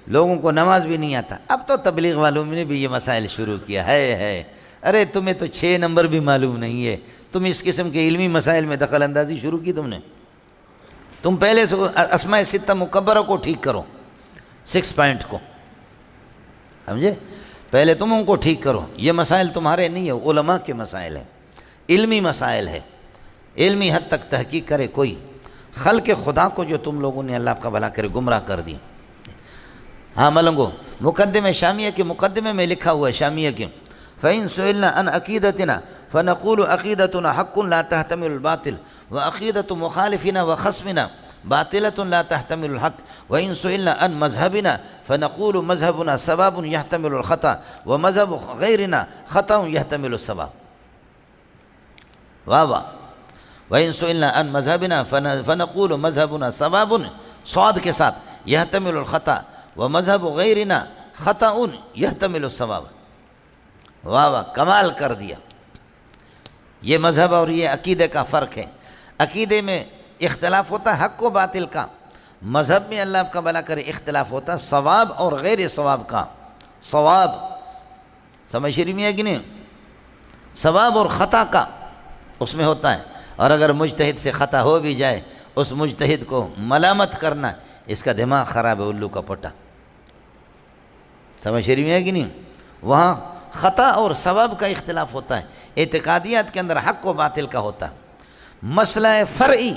S1: لوگوں کو نماز بھی نہیں آتا. اب تو تبلیغ والوں نے بھی یہ مسائل شروع کیا ہے. ارے تمہیں تو 6 نمبر بھی معلوم نہیں ہے، تم اس قسم کے علمی مسائل میں دخل اندازی شروع کی تم نے. تم پہلے سے اسماء ستہ مکبرہ کو ٹھیک کرو، 6 پوائنٹ کو، سمجھے؟ پہلے تم ان کو ٹھیک کرو. یہ مسائل تمہارے نہیں ہے، علماء کے مسائل ہیں، علمی مسائل ہے. علمی حد تک تحقیق کرے کوئی. خلق خدا کو جو تم لوگوں نے اللہ کا بھلا کرے گمراہ کر دی. ہاں ملنگو، مقدمہ شامیہ کے مقدمے میں لکھا ہوا ہے شامیہ کے فَإِن سُئِلْنَا عَنْ عَقِيدَتِنَا فَنَقُولُ عَقِيدَتُنَا حَقٌّ لَا تَحْتَمِلُ الْبَاطِلَ وَعَقِيدَةُ مُخَالِفِنَا وَخَصْمِنَا باطلة لا تحتمل الحق وإن سئلنا عن مذهبنا فنقول مذهبنا صواب يحتمل الخطأ ومذهب غيرنا خطأ يحتمل الصواب. واہ. وإن سئلنا عن مذهبنا فنقول مذهبنا صواب صاد کے ساتھ يحتمل الخطأ ومذهب غيرنا خطأ يحتمل الصواب. واہ، کمال کر دیا. یہ مذہب اور یہ عقیدے کا فرق ہے. عقیدے میں اختلاف ہوتا ہے حق و باطل کا. مذہب میں اللہ آپ کا بھلا کرے اختلاف ہوتا ہے ثواب اور غیر ثواب کا. ثواب سمجھ شریف میں ہے کہ نہیں؟ ثواب اور خطا کا اس میں ہوتا ہے. اور اگر مجتہد سے خطا ہو بھی جائے اس مجتہد کو ملامت کرنا، اس کا دماغ خراب ہے، الو کا پٹا. سمجھ شریف میں ہے کہ نہیں؟ وہاں خطا اور ثواب کا اختلاف ہوتا ہے. اعتقادیات کے اندر حق و باطل کا ہوتا ہے. مسئلہ فرعی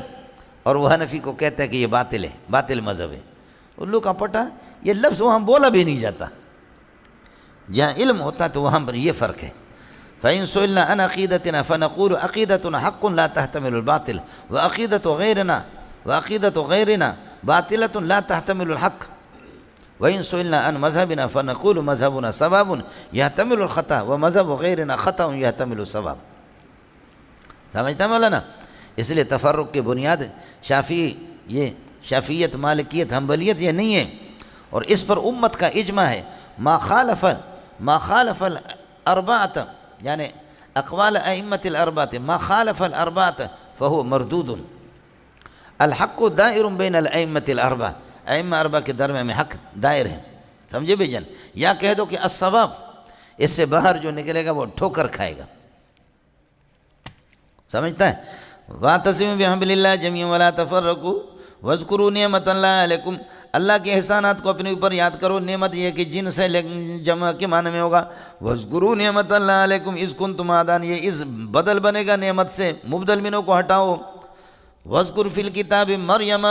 S1: اور وہ حنفی کو کہتا ہے کہ یہ باطل ہے، باطل مذہب ہے. الو کا پٹا، یہ لفظ وہاں بولا بھی نہیں جاتا. جہاں علم ہوتا تو وہاں پر یہ فرق ہے. فَإِن سُئِلْنَا عَنْ عَقِيدَتِنَا فَنَقُولُ عَقِيدَتُنَا حَقٌّ لَا تَحْتَمِلُ الْبَاطِلَ وَعَقِيدَةُ غَيْرِنَا باطلة لا تحتمل الحق وإن سئلنا عن مذهبنا فنقول مذهبنا صواب يحتمل الخطأ ومذهب غيرنا خطأ يحتمل الصواب. سمجھتا مولانا؟ اس لیے تفرق کی بنیاد یہ شافعیت، مالکیت، حنبلیت یہ نہیں ہے. اور اس پر امت کا اجماع ہے. ما خالف الاربعۃ یعنی اقوال ائمۃ الاربعۃ ما خالف الاربعۃ فهو مردود. الحق دائر بین الائمۃ الاربعہ، ائمہ اربعہ کے درمیان میں حق دائر ہے. سمجھے بھائی جان؟ یا کہہ دو کہ الصواب، اس سے باہر جو نکلے گا وہ ٹھوکر کھائے گا. سمجھتا ہے؟ وَاعْتَصِمُوا بِحَبْلِ اللَّهِ جَمِيعًا وَلَا تَفَرَّقُوا وَاذْكُرُوا نِعْمَةَ اللَّهِ عَلَيْكُمْ. اللہ کے احسانات کو اپنے اوپر یاد کرو. نعمت یہ کہ جن سے جمع کے معنی میں ہوگا وَاذْكُرُوا نِعْمَةَ اللَّهِ عَلَيْكُمْ إِذْ كُنْتُمْ أَعْدَاءً. یہ اس بدل بنے گا نعمت سے، مبدل منوں کو ہٹاؤ. وَاذْكُرْ فِي الْكِتَابِ مریم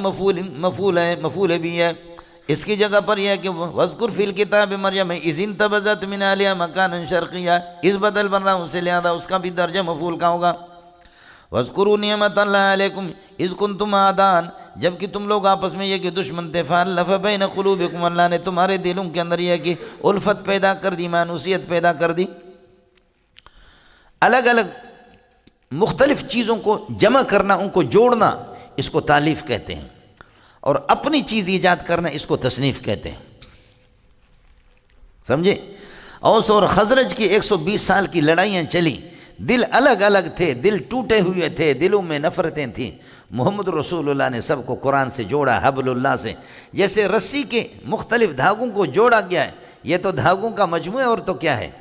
S1: مفعول بھی ہے. اس کی جگہ پر یہ ہے کہ وَاذْكُرْ فِي الْكِتَابِ مریم إِذِ انتبذت من أهلها مكانا شرقيا. اس بدل بن رہا اس سے لہذا اس کا بھی درجہ مفعول کا ہوگا. وَاذْكُرُوا نِعْمَةَ اللَّهِ عَلَيْكُمْ إِذْ كُنْتُمْ أَعْدَاءً. جبکہ تم لوگ آپس میں یہ کہ دشمن تھے. فَأَلَّفَ بَيْنَ قُلُوبِكُمْ. اللہ نے تمہارے دلوں کے اندر یہ کہ الفت پیدا کر دی، مانوسیت پیدا کر دی. الگ الگ مختلف چیزوں کو جمع کرنا، ان کو جوڑنا، اس کو تالیف کہتے ہیں. اور اپنی چیز ایجاد کرنا اس کو تصنیف کہتے ہیں. سمجھے؟ اوس اور خزرج کی 120 سال کی لڑائیاں چلی. دل الگ الگ تھے، دل ٹوٹے ہوئے تھے، دلوں میں نفرتیں تھیں. محمد رسول اللہ نے سب کو قرآن سے جوڑا، حبل اللہ سے. جیسے رسی کے مختلف دھاگوں کو جوڑا گیا ہے، یہ تو دھاگوں کا مجموعہ اور تو کیا ہے.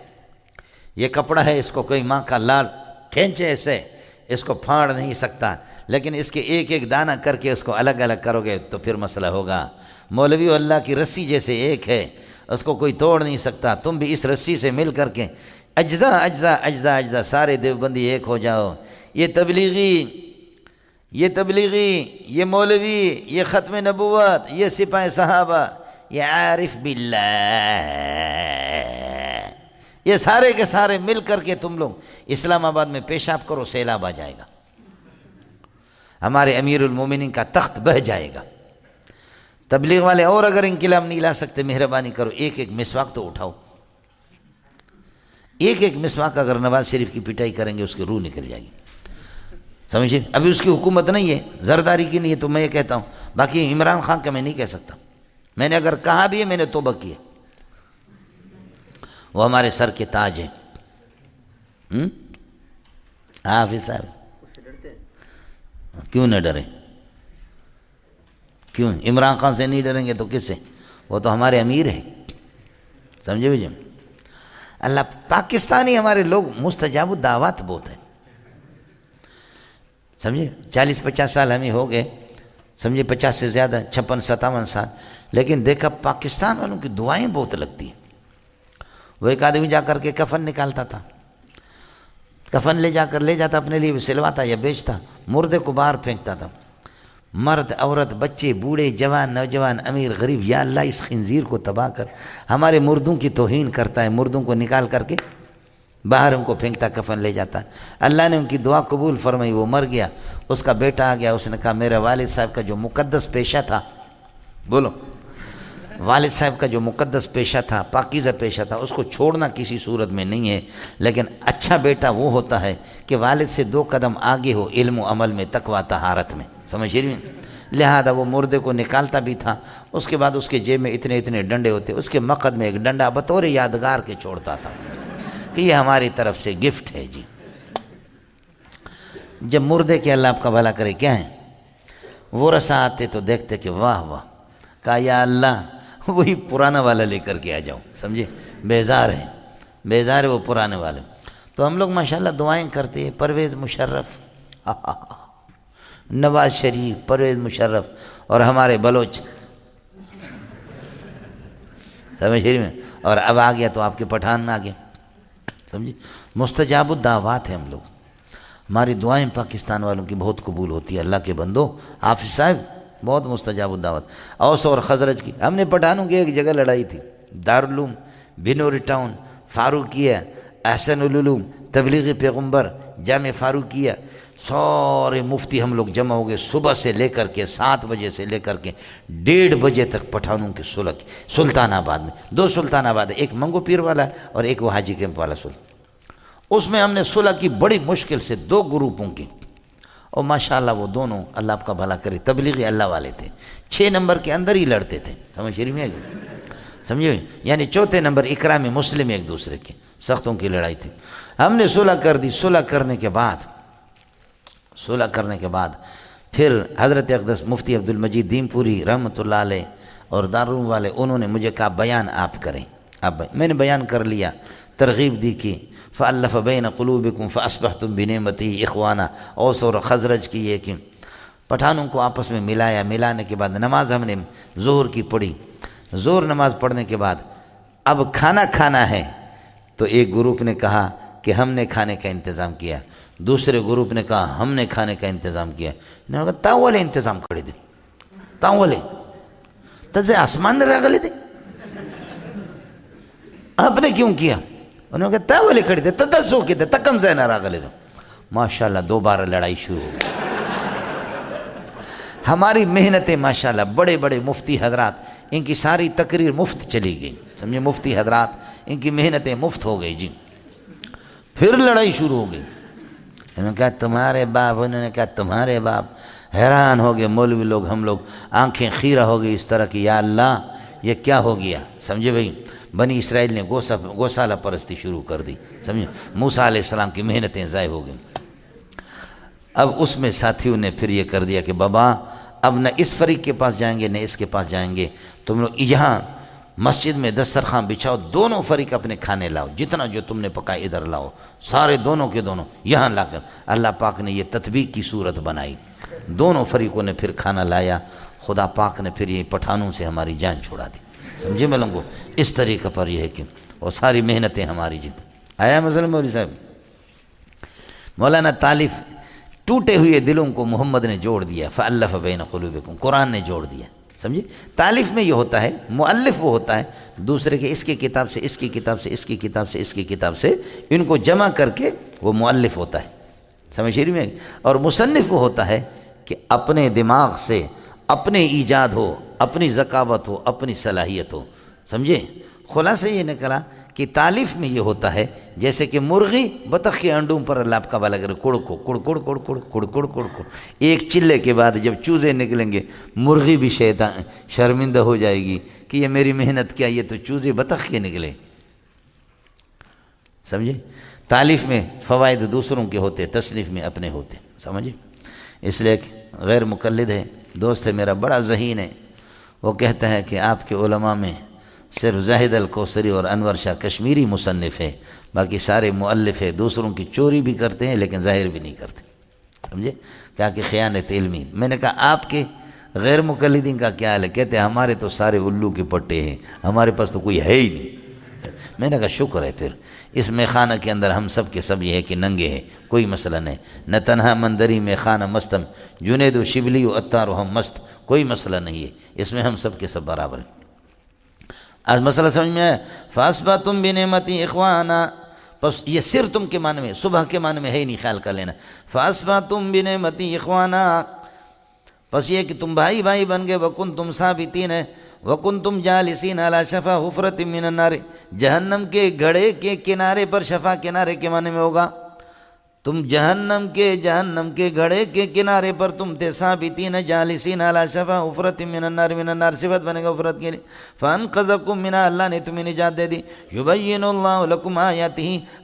S1: یہ کپڑا ہے، اس کو کوئی ماں کا لال کھینچے ایسے اس کو پھاڑ نہیں سکتا، لیکن اس کے ایک ایک دانہ کر کے اس کو الگ الگ کرو گے تو پھر مسئلہ ہوگا۔ مولوی و اللہ کی رسی جیسے ایک ہے، اس کو کوئی توڑ نہیں سکتا۔ تم بھی اس رسی سے مل کر کے اجزاء اجزاء اجزاء اجزاء سارے دیوبندی ایک ہو جاؤ۔ یہ تبلیغی، یہ مولوی، یہ ختم نبوت، یہ سپاہ صحابہ، یہ عارف باللہ، یہ سارے کے سارے مل کر کے تم لوگ اسلام آباد میں پیشاب کرو، سیلاب آ جائے گا، ہمارے امیر المومنین کا تخت بہہ جائے گا۔ تبلیغ والے اور اگر انقلاب نہیں لا سکتے، مہربانی کرو ایک ایک مسواک تو اٹھاؤ۔ ایک ایک مسواک اگر نواز شریف کی پٹائی کریں گے اس کی روح نکل جائے گی، سمجھیں؟ ابھی اس کی حکومت نہیں ہے، زرداری کی نہیں ہے، تو میں یہ کہتا ہوں۔ باقی عمران خان کا میں نہیں کہہ سکتا، میں نے اگر کہا بھی ہے میں نے توبہ کی ہے، وہ ہمارے سر کے تاج ہیں۔ حافظ صاحب کیوں نہ ڈریں؟ کیوں عمران خان سے نہیں ڈریں گے تو کس سے؟ وہ تو ہمارے امیر ہیں، سمجھے بھائی؟ اللہ پاکستانی ہمارے لوگ مستجاب الدعوات بہت ہیں، سمجھے؟ 40-50 سال ہمیں ہو گئے، سمجھے؟ 50 سے زیادہ، 56-57 سال، لیکن دیکھا پاکستان والوں کی دعائیں بہت لگتی ہیں۔ وہ ایک آدمی جا کر کے کفن نکالتا تھا، کفن لے جاتا اپنے لیے سلواتا یا بیچتا، مردے کو باہر پھینکتا تھا۔ مرد، عورت، بچے، بوڑھے، جوان، نوجوان، امیر، غریب، یا اللہ اس خنزیر کو تباہ کر، ہمارے مردوں کی توہین کرتا ہے، مردوں کو نکال کر کے باہر ان کو پھینکتا، کفن لے جاتا ہے۔ اللہ نے ان کی دعا قبول فرمائی، وہ مر گیا، اس کا بیٹا آ گیا، اس نے کہا میرے والد صاحب کا جو مقدس پیشہ تھا، بولو، والد صاحب کا جو مقدس پیشہ تھا، پاکیزہ پیشہ تھا، اس کو چھوڑنا کسی صورت میں نہیں ہے، لیکن اچھا بیٹا وہ ہوتا ہے کہ والد سے 2 قدم آگے ہو علم و عمل میں، تقویٰ طہارت میں، سمجھ رہی ہیں؟ لہذا وہ مردے کو نکالتا بھی تھا، اس کے بعد اس کے جیب میں اتنے ڈنڈے ہوتے، اس کے مقد میں ایک ڈنڈا بطور یادگار کے چھوڑتا تھا کہ یہ ہماری طرف سے گفٹ ہے جی۔ جب مردے کے اللہ آپ کا بھلا کرے کیا ہے، وہ رسا آتے تو دیکھتے کہ واہ واہ، کہا یا اللہ وہی پرانا والا لے کر کے آ جاؤں، سمجھے؟ بیزار ہے وہ پرانے والے۔ تو ہم لوگ ماشاءاللہ دعائیں کرتے ہیں، پرویز مشرف، نواز شریف، پرویز مشرف، اور ہمارے بلوچ، سمجھ رہی میں؟ اور اب آ گیا تو آپ کے پٹھان آ گیا، سمجھے؟ مستجاب الدعوات ہیں ہم لوگ، ہماری دعائیں پاکستان والوں کی بہت قبول ہوتی ہے۔ اللہ کے بندو، حافظ صاحب بہت مستجاب الدعوت۔ اوس اور خزرج کی ہم نے پٹھانوں کی ایک جگہ لڑائی تھی، دارالعلوم، بنور ٹاؤن، فاروقیہ، احسن العلوم، تبلیغ پیغمبر، جامع فاروقیہ، سارے مفتی ہم لوگ جمع ہو گئے، صبح سے لے کر کے 7 بجے سے لے کر کے 1:30 بجے تک پٹھانوں کی صلح کی، سلطان آباد میں 2 سلطان آباد ہے، ایک منگو پیر والا اور ایک وہ حاجی کیمپ والا صلح۔ اس میں ہم نے صلح کی بڑی مشکل سے 2 گروپوں کی، اور ماشاءاللہ وہ دونوں اللہ آپ کا بھلا کرے تبلیغی اللہ والے تھے، 6 نمبر کے اندر ہی لڑتے تھے، سمجھ رہی میں؟ سمجھے؟ یعنی 4 نمبر اکرام مسلم ایک دوسرے کے، سختوں کی لڑائی تھی۔ ہم نے صلح کر دی، صلح کرنے کے بعد پھر حضرت اقدس مفتی عبدالمجید دین پوری رحمۃ اللہ علیہ اور دارالعلوم والے، انہوں نے مجھے کہا بیان آپ کریں، میں نے بیان کر لیا، ترغیب دی کہ فَأَلَّفَ بَيْنَ قُلُوبِكُمْ فَأَصْبَحْتُمْ بِنِعْمَتِهِ إِخْوَانًا، اوس اور خزرج کی یہ کہ پٹھانوں کو آپس میں ملایا، ملانے کے بعد نماز ہم نے ظہر کی پڑھی، ظہر نماز پڑھنے کے بعد اب کھانا ہے، تو ایک گروپ نے کہا کہ ہم نے کھانے کا انتظام کیا، دوسرے گروپ نے کہا ہم نے کھانے کا انتظام کیا، انہوں نے کہا تاولے انتظام کر دے، تاولے تجھے آسمان نے راغلے دے، آپ نے کیوں کیا؟ انہوں نے کہا تاولے کھڑی دے، تدسو کی دے، تکم زینہ راغلے دے۔ ماشاءاللہ دوبارہ لڑائی شروع ہو گئی۔ ہماری محنتیں ماشاءاللہ بڑے بڑے مفتی حضرات، ان کی ساری تقریر مفت چلی گئی، سمجھے؟ مفتی حضرات ان کی محنتیں مفت ہو گئی جی۔ پھر لڑائی شروع ہو گئی، انہوں نے کہا تمہارے باپ، انہوں نے کہا تمہارے باپ، حیران ہو گئے مولوی لوگ، ہم لوگ آنکھیں خیرہ ہو گئی اس طرح کی، یا اللہ یہ کیا ہو گیا، سمجھے بھائی؟ بنی اسرائیل نے گوسالہ پرستی شروع کر دی، سمجھے؟ موسیٰ علیہ السلام کی محنتیں ضائع ہو گئیں۔ اب اس میں ساتھیوں نے پھر یہ کر دیا کہ بابا اب نہ اس فریق کے پاس جائیں گے نہ اس کے پاس جائیں گے، تم لوگ یہاں مسجد میں دسترخوان بچھاؤ، دونوں فریق اپنے کھانے لاؤ، جتنا جو تم نے پکایا ادھر لاؤ، سارے دونوں کے دونوں یہاں لا کر اللہ پاک نے یہ تطبیق کی صورت بنائی، دونوں فریقوں نے پھر کھانا لایا، خدا پاک نے پھر یہ پٹھانوں سے ہماری جان چھڑا دی، سمجھے ملنگو؟ اس طریقے پر یہ ہے کہ اور ساری محنتیں ہماری جی آیا مثلا مولوی صاحب مولانا تالیف ٹوٹے ہوئے دلوں کو محمد نے جوڑ دیا، فَأَلَّفَ بَيْنَ قُلُوبِكُمْ، قرآن نے جوڑ دیا، سمجھے؟ تالیف میں یہ ہوتا ہے، مؤلف وہ ہوتا ہے دوسرے کے اس کی کتاب سے اس کی کتاب سے اس کی کتاب سے اس کی کتاب سے ان کو جمع کر کے وہ مؤلف ہوتا ہے، سمجھ رہی میں؟ اور مصنف وہ ہوتا ہے کہ اپنے دماغ سے اپنے ایجاد ہو، اپنی ذکاوت ہو، اپنی صلاحیت ہو، سمجھے؟ خلاصہ یہ نکلا کہ تالیف میں یہ ہوتا ہے جیسے کہ مرغی بطخ کے انڈوں پر اللہ کا والا کرے کڑ کو کڑ کڑ کڑ کڑ کڑ کڑ کڑ کڑ، ایک چلے کے بعد جب چوزے نکلیں گے مرغی بھی شیطان شرمندہ ہو جائے گی کہ یہ میری محنت کیا، یہ تو چوزے بطخ کے نکلے، سمجھے؟ تالیف میں فوائد دوسروں کے ہوتے، تصنیف میں اپنے ہوتے، سمجھے؟ اس لیے غیر مقلد ہے دوست ہے میرا، بڑا ذہین ہے، وہ کہتا ہے کہ آپ کے علماء میں صرف زاہد الکوثری اور انور شاہ کشمیری مصنف ہے، باقی سارے مؤلف ہے، دوسروں کی چوری بھی کرتے ہیں لیکن ظاہر بھی نہیں کرتے، سمجھے؟ کہا کہ خیانت علمی۔ میں نے کہا آپ کے غیر مقلدین کا کیا حال ہے؟ کہتے ہیں ہمارے تو سارے الو کے پٹے ہیں، ہمارے پاس تو کوئی ہے ہی نہیں۔ میں نے کہا شکر ہے، پھر اس میخانہ کے اندر ہم سب کے سب یہ ہے کہ ننگے ہیں، کوئی مسئلہ نہیں، نہ تنہا مندری میخانہ مستم جنید و شبلی و عطار و ہم مست، کوئی مسئلہ نہیں ہے، اس میں ہم سب کے سب برابر ہیں۔ آج مسئلہ سمجھ میں آیا؟ فَأَصْبَحْتُمْ بِنِعْمَتِي إِخْوَانًا، بس یہ سر تم کے معنی میں، صبح کے معنی میں ہے ہی نہیں، خیال کر لینا۔ فَأَصْبَحْتُمْ بِنِعْمَتِي إِخْوَانًا، بس یہ کہ تم بھائی بھائی بن گئے، وَكُنْتُمْ ثَابِتِينَ وَكُنْتُمْ جَالِسِينَ عَلَى شَفَا حُفْرَةٍ مِّنَ النَّارِ، جہنم کے گڑھے کے کنارے پر، شفا کنارے کے معنی میں ہوگا، تم جہنم کے گڑھے کے کنارے پر تم تھے، ثابتین جالسین علی شفا حفرۃ من النار صفت بنے گا حفرت کے لیے، فانقذکم منها، اللہ نے تمہیں نجات دے دی، یبین اللہ لکم آیاتہ،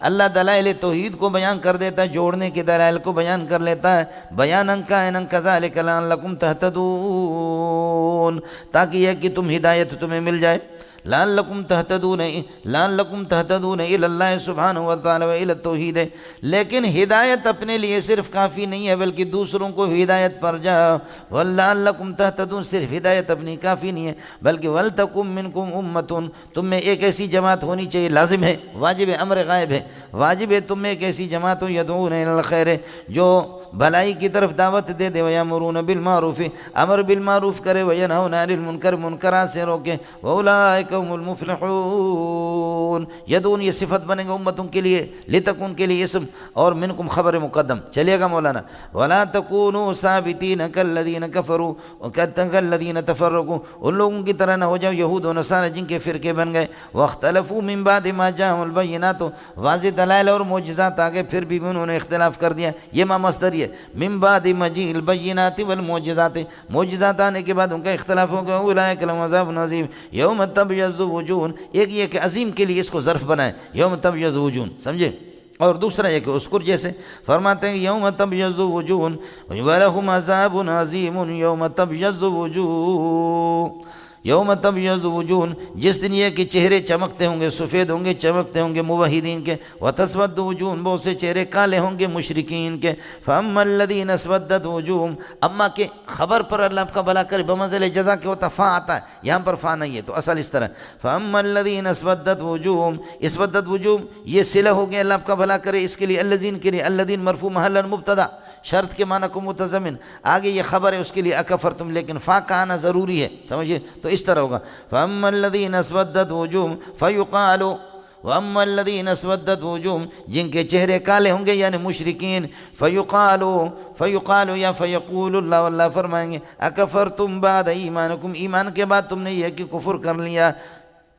S1: اللہ دلائل توحید کو بیان کر دیتا ہے، جوڑنے کے دلائل کو بیان کر لیتا ہے، بیانا کائنا کذالک لعلکم تہتدون، تاکہ یہ کہ تم ہدایت تمہیں مل جائے، لعلکم تہتدون الی اللہ سبحانہ وتعالی و الی التوحید، لیکن ہدایت اپنے لیے صرف کافی نہیں ہے بلکہ دوسروں کو ہدایت پر جاؤ، ولعلکم تہتدون، صرف ہدایت اپنی کافی نہیں ہے بلکہ ولتکم منکم امۃ، تم میں ایک ایسی جماعت ہونی چاہیے، لازم ہے، واجب ہے، امر غائب ہے، واجب ہے تم میں ایک ایسی جماعت ہو، یدعون الی الخیر، جو بھلائی کی طرف دعوت دے دے، ویامرون بالمعروف، امر بالمعروف کرے، وینہون عن المنکر، منکرات سے روکے، واولئک هم المفلحون، یدعون یہ صفت بنے گا امتوں کے لیے، لتکون کے لیے اسم، اور منکم خبر مقدم، چلیے گا مولانا، ولا تکونوا ثابتین کالذین کفروا کالذین تفرقوا، ان لوگوں کی طرح نہ ہو جاؤ یہود و نصارى جن کے فرقے بن گئے، واختلفوا من بعد ما جاءهم البینات، واضح دلائل اور معجزات آگے پھر بھی انہوں نے اختلاف کر دیا، یہ ماں مصدر ہے، من بعد مجیء البینات والمعجزات، معجزات آنے کے بعد ان کا اختلاف ہو گیا، اولئک لهم عذاب عظیم یوم تبیض وجوہ، ایک یہ کہ عظیم کے لیے اس کو ظرف بنائے، یوم تبیض وجوہ، سمجھے؟ اور دوسرا یہ کہ اذکر جیسے فرماتے ہیں یوم تبیض وجوہ ولہم عذاب عظیم یوم تبیض وجوہ، یوم تبیض وجوہ، جس دن یہ کہ چہرے چمکتے ہوں گے، سفید ہوں گے، چمکتے ہوں گے موحدین کے، وتسود وجوہ، بہت سے چہرے کالے ہوں گے مشرکین کے، فاما الذین اسودت وجوہہم، اما کہ خبر پر اللہ آپ کا بھلا کرے بمنزل جزا کے ہوتا فا آتا ہے، یہاں پر فا نہیں ہے تو اصل اس طرح، فاما الذین اسودت وجوہہم، اسودت وجوہ یہ صلہ ہو گیا، اللہ آپ کا بھلا کرے، اس کے لیے الذین کے لیے، الذین مرفوع محلا مبتدا، شرط کے معنی کو متضمن، آگے یہ خبر ہے اس کے لیے اکفرتم، لیکن فا کا آنا ضروری ہے، سمجھے؟ تو اس طرح ہوگا، فَأَمَّا الَّذِينَ اسْوَدَّتْ وُجُوهُمْ فَيُقَالُ، وَأَمَّا الَّذِينَ اسْوَدَّتْ وُجُوهُمْ، جن کے چہرے کالے ہوں گے یعنی مشرکین، فَيُقَالُ یا فَيَقُولُ اللہ، اللہ فرمائیں گے اَكَفَرْتُمْ بَعْدَ ایمانکم، ایمان کے بعد تم نے یہ کہ کفر کر لیا،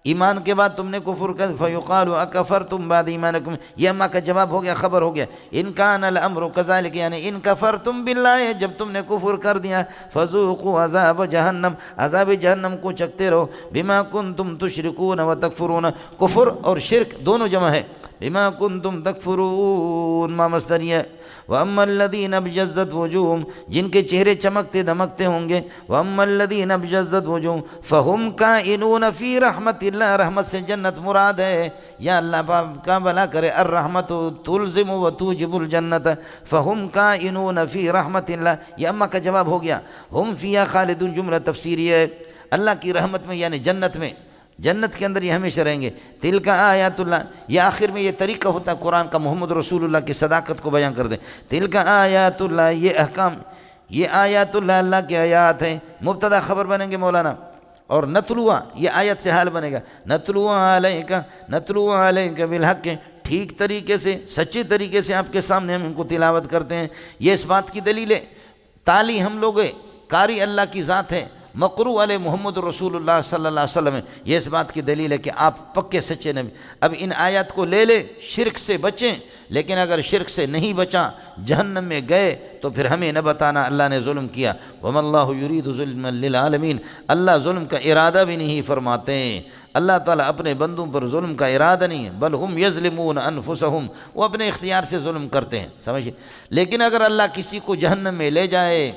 S1: ایمان کے بعد تم نے کفر کر، فیقال اکفرتم بعد ایمانکم، یہ اما کا جواب ہو گیا، خبر ہو گیا، ان کان الامر کذالک، یعنی ان کفرتم باللہ، جب تم نے کفر کر دیا، فذوقوا عذاب جہنم، عذاب جہنم کو چکتے رہو، بما کنتم تشرکون و تکفرون، کفر اور شرک دونوں جمع ہے، بما کنتم تکفرون، ما مصدری ہے۔ واما الذین ابیضت وجوہہم، جن کے چہرے چمکتے دمکتے ہوں گے، واما الذین ابیضت وجوہہم فہم کائنون فی رحمت اللہ، رحمت سے جنت مراد ہے، یا اللہ پاک کا بھلا کرے، الرحمت تلزم و توجب الجنت، فہم کائنون فی رحمت اللہ، یہ اما کا جواب ہو گیا۔ ہم فیہا خالدون جملہ تفسیری ہے، اللہ کی رحمت میں یعنی جنت میں، جنت کے اندر یہ ہمیشہ رہیں گے۔ تلک آیات اللہ، یہ آخر میں یہ طریقہ ہوتا ہے قرآن کا محمد رسول اللہ کی صداقت کو بیان کر دیں۔ تلک آیات اللہ، یہ احکام، یہ آیات اللہ، اللہ کے آیات ہیں، مبتدا خبر بنیں گے مولانا، اور نتلوہ یہ آیت سے حال بنے گا، نتلوہ علیک بالحق، ٹھیک طریقے سے صحیح طریقے سے آپ کے سامنے ہم ان کو تلاوت کرتے ہیں۔ یہ اس بات کی دلیل ہے، تالی ہم لوگ قاری اللہ کی ذات ہے، مقروء علیہ محمد رسول اللہ صلی اللہ علیہ وسلم ہے، یہ اس بات کی دلیل ہے کہ آپ پکے سچے نبی۔ اب ان آیات کو لے لے، شرک سے بچیں، لیکن اگر شرک سے نہیں بچا، جہنم میں گئے تو پھر ہمیں نہ بتانا اللہ نے ظلم کیا۔ وَمَا اللَّهُ يُرِيدُ ظُلْمًا لِلْعَالَمِينَ، اللہ ظلم کا ارادہ بھی نہیں فرماتے ہیں، اللہ تعالیٰ اپنے بندوں پر ظلم کا ارادہ نہیں ہے، بل ہم یظلمون انفسہم، وہ اپنے اختیار سے ظلم کرتے ہیں، سمجھے۔ لیکن اگر اللہ کسی کو جہنم میں لے جائے،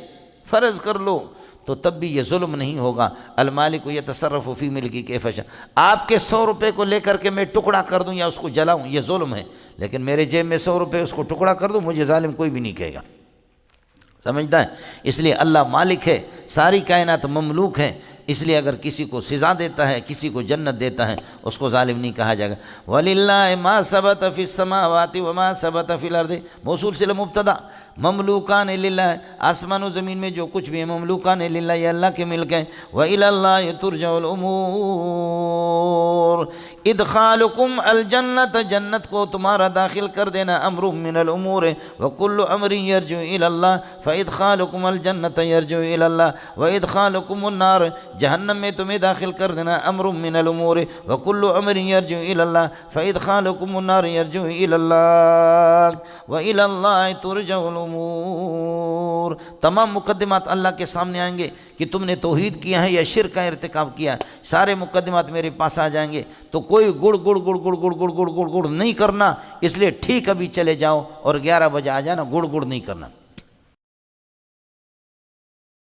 S1: فرض کر لو، تو تب بھی یہ ظلم نہیں ہوگا۔ المالک یتصرف فی ملکی کیف شاء، آپ کے 100 روپے کو لے کر کے میں ٹکڑا کر دوں یا اس کو جلاؤں، یہ ظلم ہے، لیکن میرے جیب میں 100 روپے اس کو ٹکڑا کر دوں، مجھے ظالم کوئی بھی نہیں کہے گا، سمجھتا ہے۔ اس لیے اللہ مالک ہے، ساری کائنات مملوک ہے، اس لیے اگر کسی کو سزا دیتا ہے، کسی کو جنت دیتا ہے، اس کو ظالم نہیں کہا جائے گا۔ وَلِلَّهِ مَا ثَبَتَ فِي السَّمَاوَاتِ وَمَا ثَبَتَ فِي الْأَرْضِ، موصول صلہ مبتدا، مملوکان للہ، آسمان و زمین میں جو کچھ بھی ہے مملوکان للہ، یہ اللہ کے ملک ہیں۔ وَإِلَى اللَّهِ تُرْجَعُ الْأُمُورُ، ادخالکم الجنت، جنت کو تمہارا داخل کر دینا، امر من الامور، وکل امر یرجع الی اللہ، فادخالکم الجنت یرجع الی اللہ، وادخالکم النار، جہنم میں تمہیں داخل کر دینا، امر من الامور، وکل امر یرجع الی اللہ، فادخالکم النار یرجع الی اللہ، والی اللہ ترجع الامور۔ تمام مقدمات اللہ کے سامنے آئیں گے کہ تم نے توحید کیا ہے یا شرک کا ارتکاب کیا ہے، سارے مقدمات میرے پاس آ جائیں گے، تو کوئی گڑ گڑ گڑ گڑ گڑ گڑ گڑ گڑ گڑ نہیں کرنا، اس لیے ٹھیک ابھی چلے جاؤ اور 11 بجے آ جانا، گڑ گڑ نہیں کرنا۔